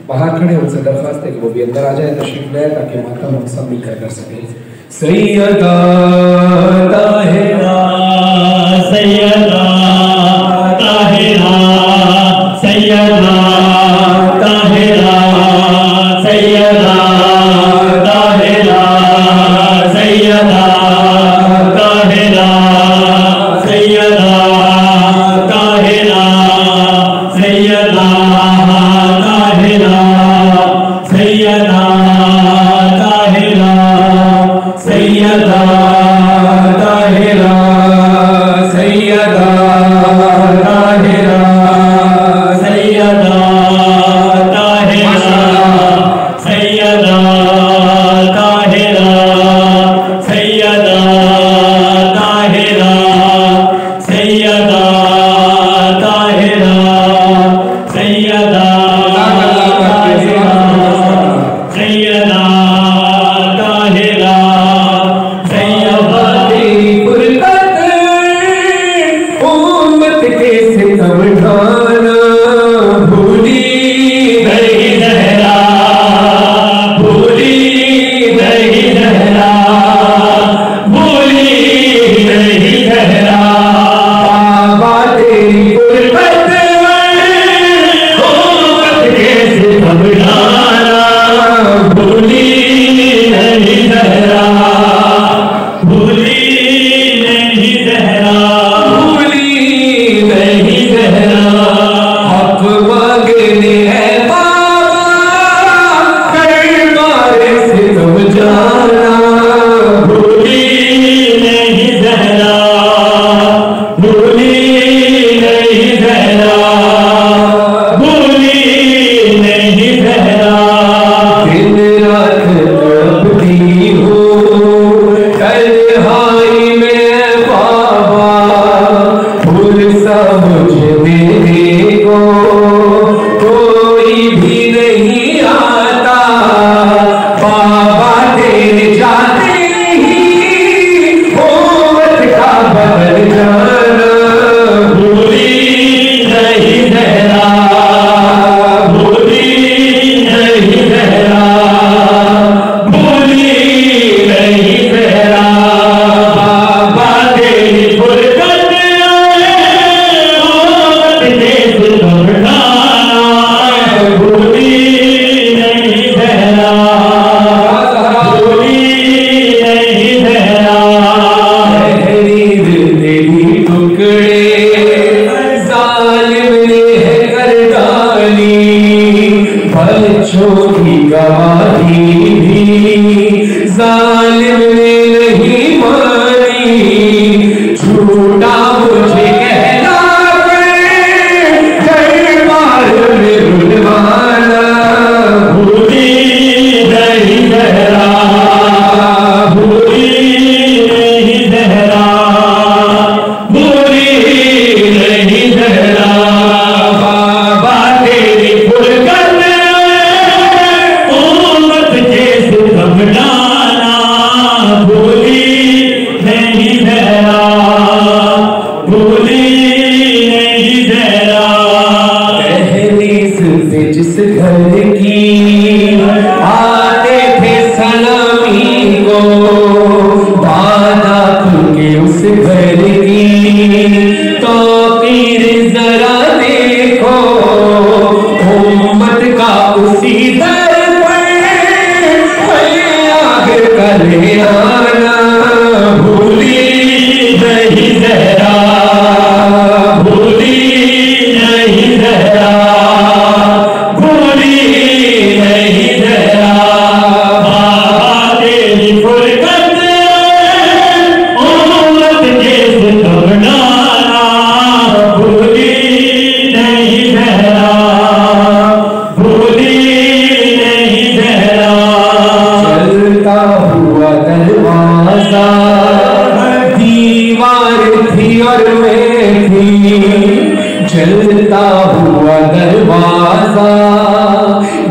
बाहर खड़े हैं, उनसे दरख्वास्त है कि वो भी अंदर आ जाए, तशरीफ लाए ताकि मातम हम सब मिलकर कर सकें। सैयदा ताहिरा सैयदा ताहिरा सैयदा ताहिरा सैयदा ताहिरा सैयदा ताहिरा सैयदा ताहिरा सैयदा ताहिरा सैयदा ताहिरा सैयदा ताहिरा सैयदा ताहिरा सैयदा ताहिरा सैयदा ताहिरा सैयदा ताहिरा सैयदा ताहिरा सैयदा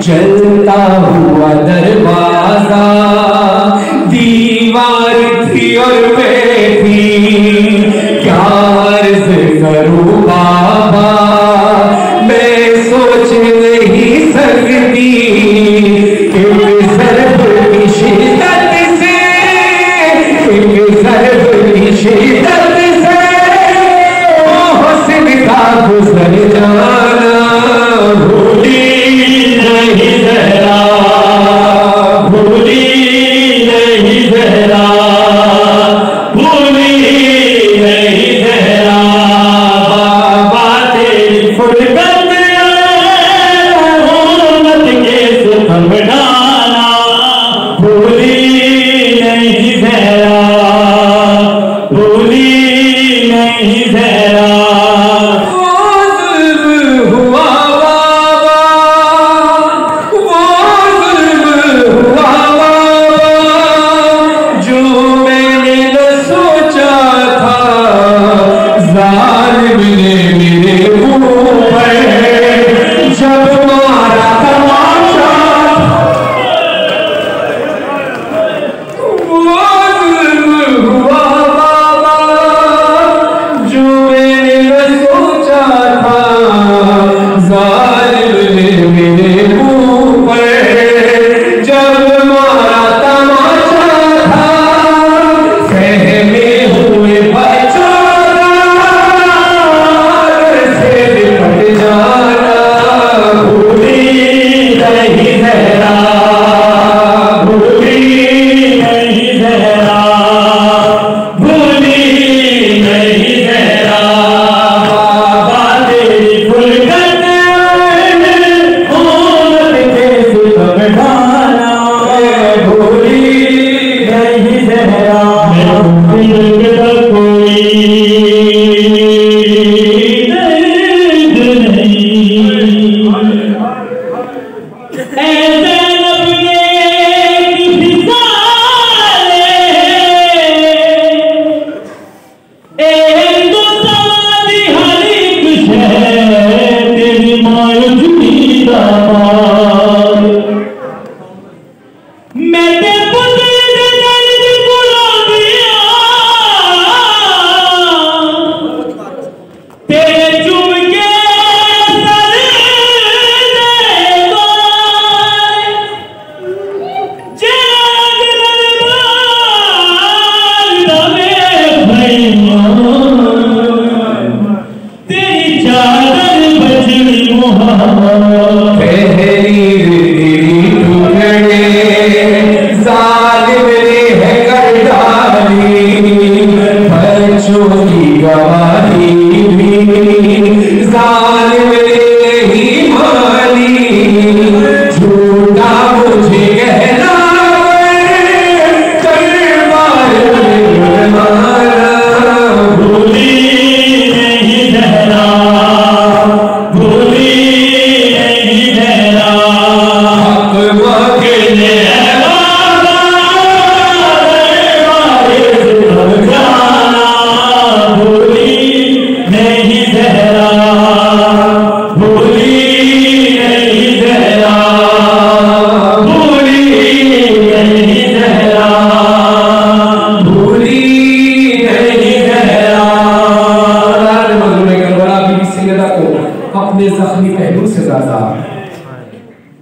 जलता हुआ दरवाजा, दीवार थी और मैं थी, क्या अर्ज करूं बाबा मैं सोच नहीं सकती। एक ज़र्ब की शिद्दत से, एक ज़र्ब की शिद्दत से हुस्न का गुजर जाना भूली नहीं ज़हरा, भूली नहीं ज़हरा, भूली नहीं ज़हरा। बाबा तेरी फुरकत उम्मत के सुतम डाला, भूली नहीं ज़हरा, भूली नहीं ज़हरा।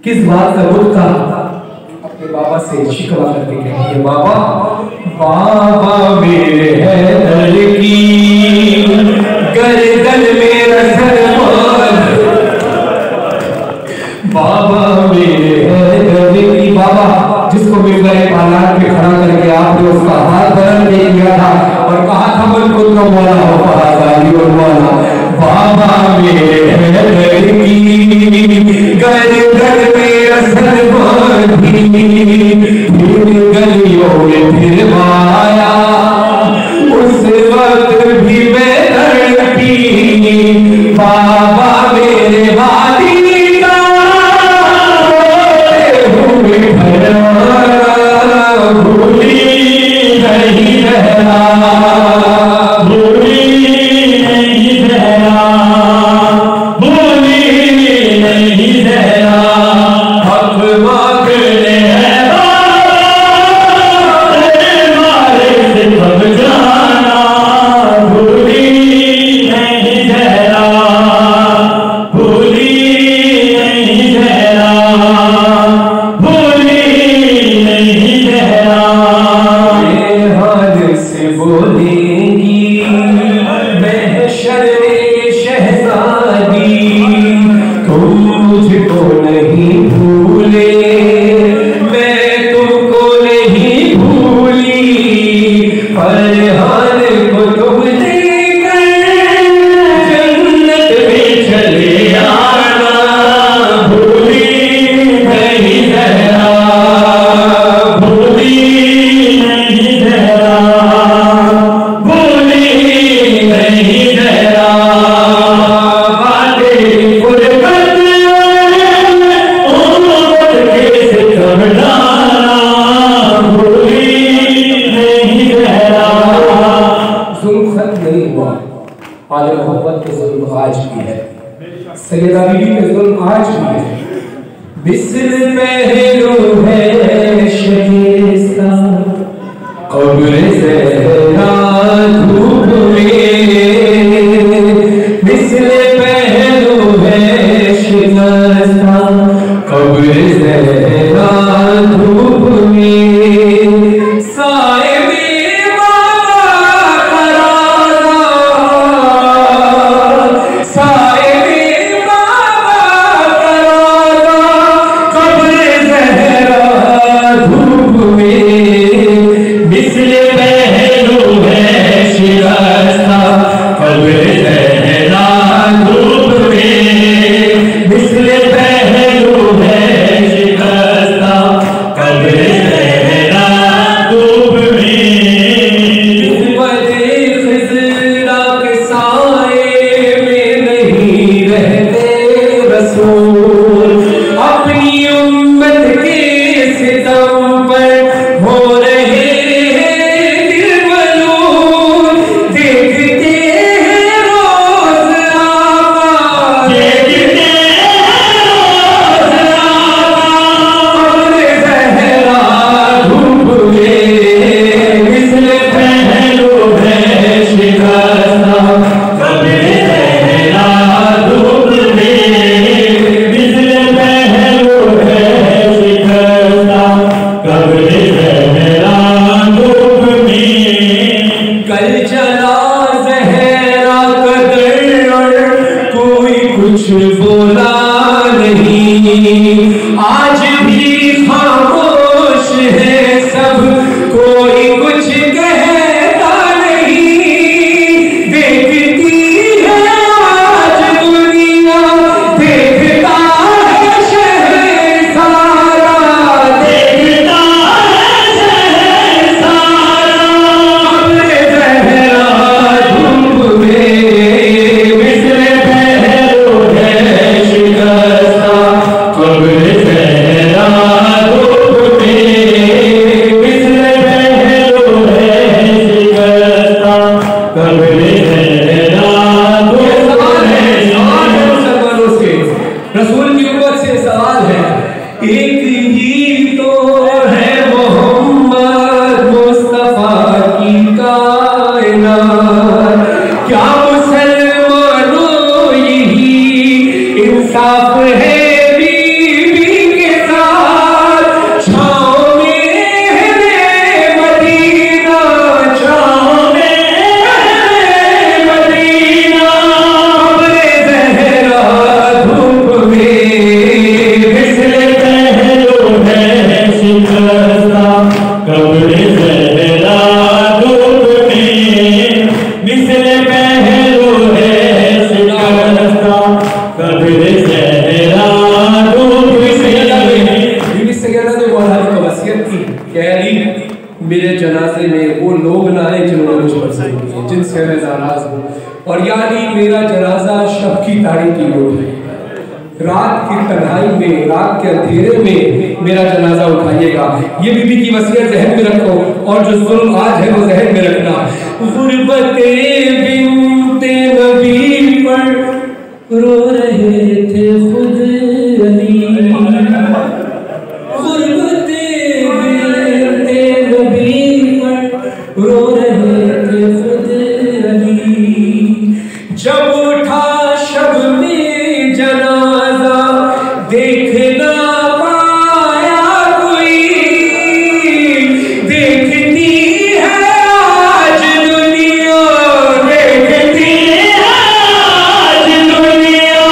किस बात का दुख था, अपने बाबा से शिकवा करके कहती है, बाबा बाबा मेरे हैदर की गर्दन मेरा सलमान, बाबा मेरे हैदर की। बाबा जिसको मिंबर पालान पे खड़ा करके आपने उसका हाथ बदल दे दिया था और कहा था मन को तो मौला हो फराजाली और मौला, बाबा मेरे हैदर की गर्दन मेरा सलमान भी गलियों में फिर आया, उस वक्त भी मैं लड़की बाबा मेरे वादी का भूली नहीं रहना, भूली नहीं रहना, भूली नहीं रहना। आले मोहब्बत के जुल्म आज भी है, सैयदा बीवी के जुल्म आज भी है। बिस्र पहलू है शिकस्ता कब्र ज़हरा धूप में, बिस्र पहलू है शिकस्ता कब्र ज़हरा धूप में, साए में बाबा करारा, साए में बाबा करारा कब्र ज़हरा धूप में, बिस्र पहलू है शिकस्ता कब्र ज़हरा धूप में, बिस्र पहलू है शिकस्ता कब्र ज़हरा धूप में, खिज़रा के साए में नहीं रहते रसूल, अपनी उम्मत के सितम पर हो रहे हैं दिल मलूल, देखते हैं रोज़ आका, देखते हैं रोज़ आका कब्र ज़हरा धूप में, बिस्र पहलू है शिकस्ता कब्र ज़हरा धूप में, बिस्र पहलू है शिकस्ता कब्र ज़हरा धूप में, कल चला ज़हरा का दर और कोई कुछ बोला नहीं, आज भी खामोश है सब, कोई कुछ कहता नहीं, देखती है आज दुनिया, देखता है शहर सारा, देखता है शहर सारा कब्र ज़हरा धूप में, बिस्र पहलू है शिकस्ता कब्र ज़हरा धूप में, बिस्र पहलू है शिकस्ता कब्र ज़हरा धूप में। सवाल है मुसलमानों से, रसूल की उम्मत से सवाल है, एक ही तो है मोहम्मद मुस्तफा की कायनात, क्या मुसलमानों यही इंसाफ है बीबी के साथ, छाँव में है मदीना, छाँव में है मदीना कब्र ज़हरा धूप में, बिस्र पहलू है शिकस्ता कब्र ज़हरा धूप में, बिस्र पहलू है शिकस्ता कब्र ज़हरा धूप में। बीबी सैयदा ने मौला को वसीयत की कि अली मेरे जनाजे में वो लोग ना आए जिन्होंने मुझ पर सही किए, जिनसे मैं नाराज हूँ, और यानी मेरा जनाजा शब की तारीकी में उठाइए, रात की तन्हाई में, रात के अंधेरे में मेरा जनाजा उठाइएगा। ये बीबी की वसीयत ज़हन में रखो, और जो जुल्म आज है वो ज़हन में रखना। गुर्बते बिन्ते नबी पर रो रहे थे खुद अली, गुर्बते बिन्ते नबी पर रो रहे थे खुद अली, जब उठा शब में जनाजा देख ना पाया कोई, देखती है आज दुनिया, देखती है आज दुनिया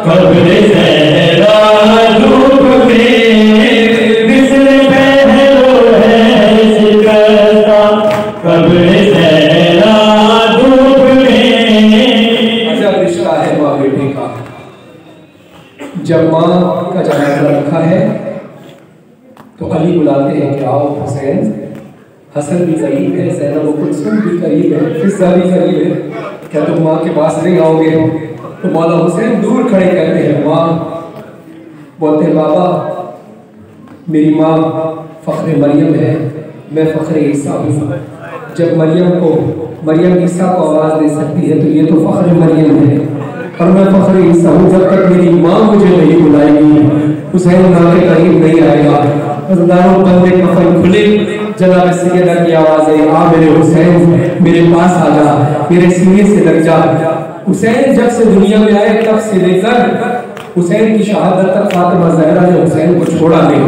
कब्र ज़हरा धूप में बिस्र पहलो है शिकस्ता, कब्र ज़हरा धूप में। अजब रिश्ता है माँ बेटे का। जब माँ का जनाजा रखा है तो अली बुलाते हैं कि आओ हुसैन, हसन भी करीब है, ज़ैनब कुलसूम भी करीब है, फिज़ा भी करीब है, क्या तुम माँ के पास नहीं आओगे? तो मौला हुसैन दूर खड़े कहते हैं माँ, बोलते हैं बाबा मेरी माँ फ़ख्र मरियम है, मैं फ़ख्र ईसा हूँ। जब मरियम ईसा को आवाज़ दे सकती है तो ये तो फ़ख्र मरियम है और मैं फ़ख्र ईसा हूँ। जब तक मेरी माँ मुझे नहीं बुलाएगी हुसैन माँ के करीब नहीं आएगा। हज़ारों बंदे कफन खुले, जनाब सैयदा की आवाज़ है, आ मेरे हुसैन मेरे पास आ जा, मेरे सीने से लग जा। हुसैन जब से दुनिया में आए तब से लेकर हुसैन की शहादत तक फातिमा ज़हरा ने हुसैन को छोड़ा नहीं।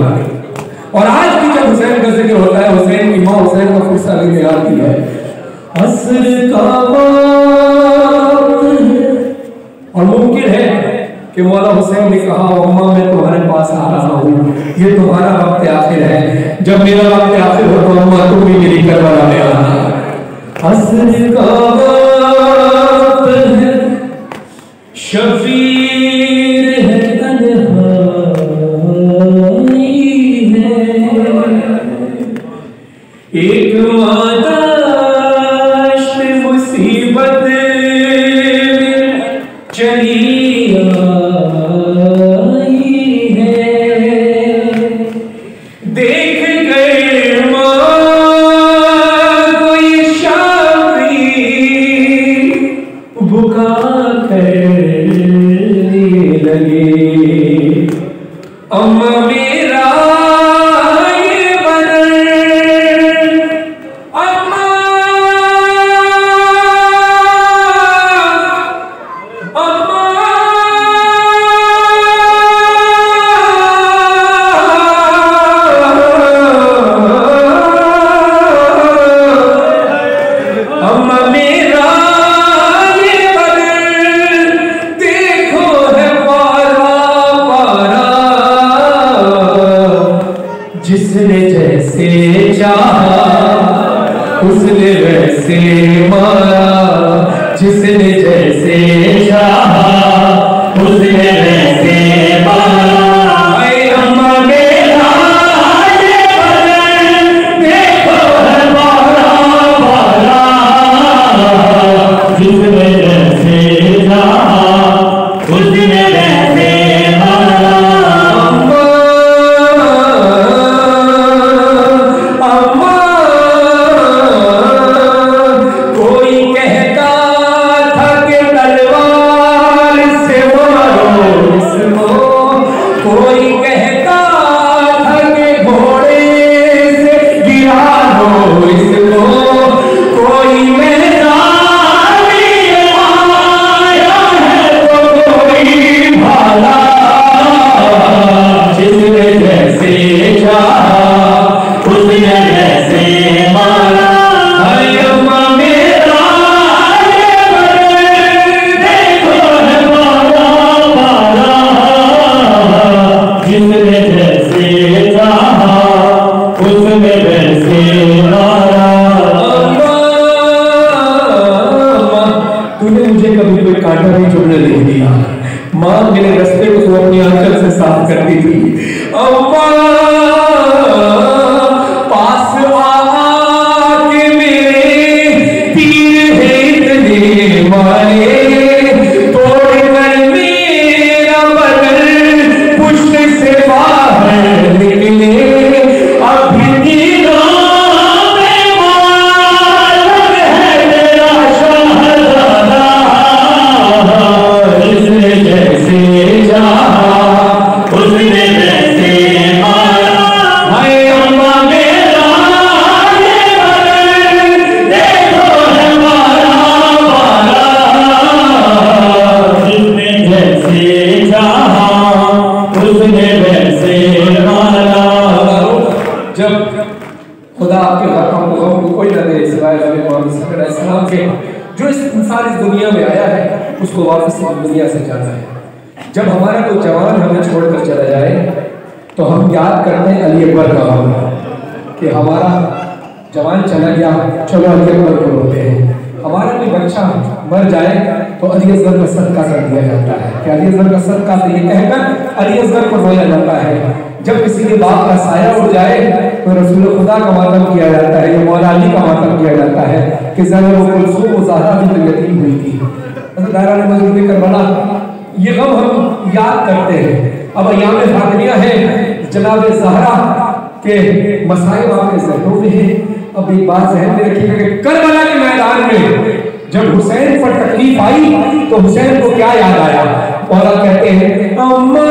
और आज भी जब हुसैन का जिक्र होता है हुसैन की माँ हुसैन का फुर्सा लेने आती है। असर का और मुमकिन है कि मौला हुसैन ने कहा अम्मा मैं तुम्हारे पास आ रहा हूँ, ये तुम्हारा वक्त आखिर है, जब मेरा वक्त आखिर हो तो अम्मा तुम भी मेरी करबला में आना। असर का वक्त है, शफीर है, तन्हाई है, एक मादाश्त मुसीबत चली आई है, देख गए माँ को ये शाफी बुका करने लगे। अम्मा मेरा ये बदन, अम्मा जिसने जैसे चाहा उसने वैसे मारा, जिसने जैसे चाहा उसने वैसे मारा। अम्मा मेरा ये बदन देखो है मारा मारा, जिसने जैसे चाहा उसने वैसे मारा। तूने मुझे कभी कोई कांटा नहीं चुभने नहीं दिया। माँ मेरे रास्ते को तो अपनी आंचल से साफ करती थी। अम्मा पास आके मेरे तीर है इतने मारे, तोड़ कर मेरा बदन पुष्ट से बाहर निकले। अभी खुदा आपके गम को कोई न दे सिवाय जो इस इंसान इस दुनिया में आया है उसको वापस दुनिया से जाना है। जब हमारा कोई जवान हमें छोड़कर चला जाए तो हम याद करते हैं अली अकबर का कि हमारा जवान चला गया, चलो अली अकबर को रोते हैं। हमारा कोई बच्चा मर जाए तो अली असगर का सदका कर दिया जाता है कि अली असगर का सदका तो ये कहकर अली असगर को रोया जाता है। जब किसी के बाप का साया उड़ जाए तो रसूल खुदा का मातम किया जाता है, या मौला अली का मातम किया जाता है कि ज़हरा कुलसूम ज़हरा भी तो यतीम हुई थी। दायरा में मजबूरी करवाना, ये गम हम याद करते हैं। अब अय्याम फातिमिया है, जनाब ज़हरा के मसाइब आपके ज़हनों में है। अब एक बात ज़हन में रखिएगा कि करबला के मैदान में जब हुसैन पर तकलीफ आई तो हुसैन को क्या याद आया? मौला कहते हैं अम्मा,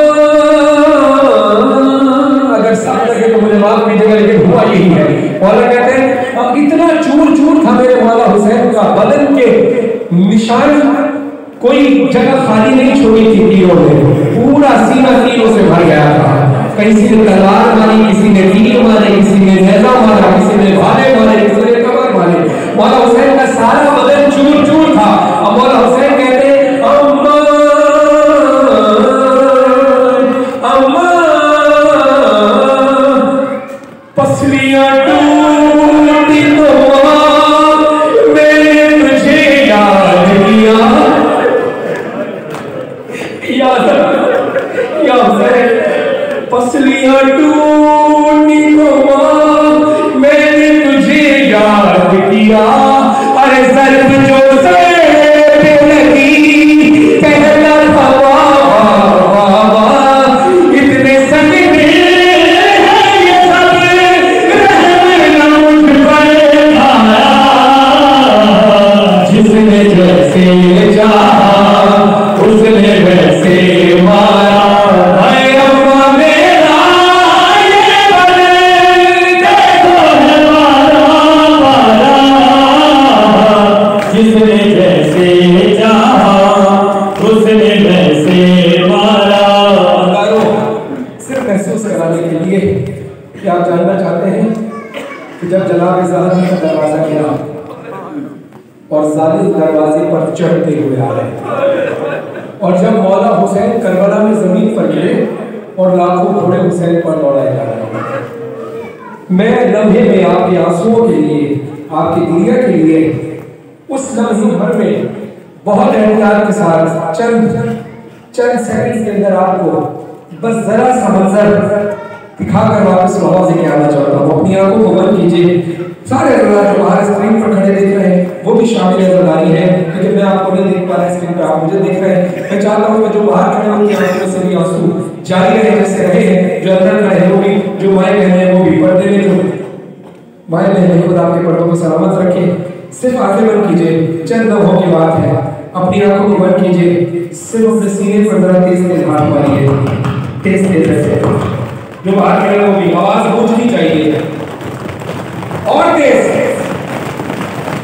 अगर साथ लगे तो मुझे माफ कीजिएगा लेकिन हुआ यही है। मौला कहते हैं अब इतना चूर चूर था मेरे मौला हुसैन का, बदन के निशान कोई जगह खाली नहीं छोड़ी थी तीरों ने, पूरा सीना तीरों से भर गया था। किसी ने तलवार मारी, किसी ने तीर मारे, किसी ने नेजा मारा, किसी ने भाले मारे, किसी ने कमर मारे। मौला हुसैन का सारा बदन चूर चूर था। अब मौला हुसैन कहते हैं अम्मा अम्मा, पसलियां टूटी तो मैंने तुझे याद किया। या हुसैन, पसलियां टूटी तो मैंने तुझे याद किया। अरे सर्फ जो सर पे लगी कहता था वाह वाह वाह, इतने सजने हैं ये सब, रहम न मुझ पर आया। जिसने जैसे चाहा उसने वैसे मारा। आप जानना चाहते हैं कि जब जनाब ज़हरा का दरवाजा गिरा और जालिम दरवाजे पर चढ़ते हुए आ रहे थे, और जब मौला हुसैन करबला में जमीन पर गिरे और लाखों घोड़े हुसैन पर दौड़ाए जा रहे हैं, मैं लम्हे में आपके आंसुओं के लिए, आपकी दुनिया के लिए उस लम्हे भर में बहुत एहतियात के साथ चंद सेकंड के अंदर आपको बस जरा सा मंजर दिखाकर वापस लाहौर से आना चाहता हूँ। अपनी आंखों को बंद कीजिए। सारे अज़रार जो बाहर स्क्रीन पर खड़े देख रहे हैं वो भी शामिल अज़रदारी है, लेकिन मैं आपको नहीं देख पा रहा स्क्रीन पर, आप मुझे देख रहे हैं। मैं चाहता हूँ जो बाहर खड़े हैं उनकी आंखों से भी आंसू जारी रहे जैसे रहे हैं, जो अंदर खड़े हैं वो भी, जो माए बहने हैं वो भी, पर्दे में जो माए बहने खुदा आपके पर्दों को सलामत रखे। सिर्फ आंखें बंद कीजिए, चंद लम्हों की बात है। अपनी आंखों को बंद कीजिए, सिर्फ अपने सीने पर जरा तेज तेज हाथ मारिए, तेज तेज ऐसे। जो बाहर खड़े हैं वो भी आवाज गूंजनी चाहिए और तेज।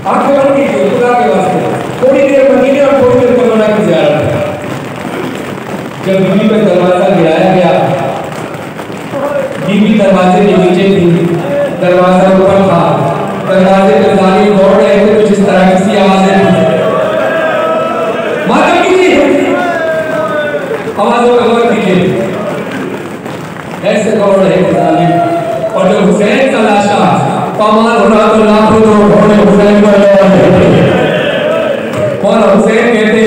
आंखें बंद कीजिए खुदा के वास्ते, थोड़ी देर मदीने और थोड़ी देर करबला की ज़ियारत है। जब बीवी पर दरवाजा गिराया गया, बीवी दरवाजे के नीचे थी, दरवाजा ऊपर था, दरवाजे पर जालिम दौड़ रहे थे, कुछ इस तरह की आवाजें माता कीजिए, आवाजों का गौर कीजिए, ऐसे दौड़ रहे थे जालिम। और जब हुसैन का लाशा पामाल होना तो लाखों घोड़े हुसैन पर दौड़ रहे थे। और हुसैन कहते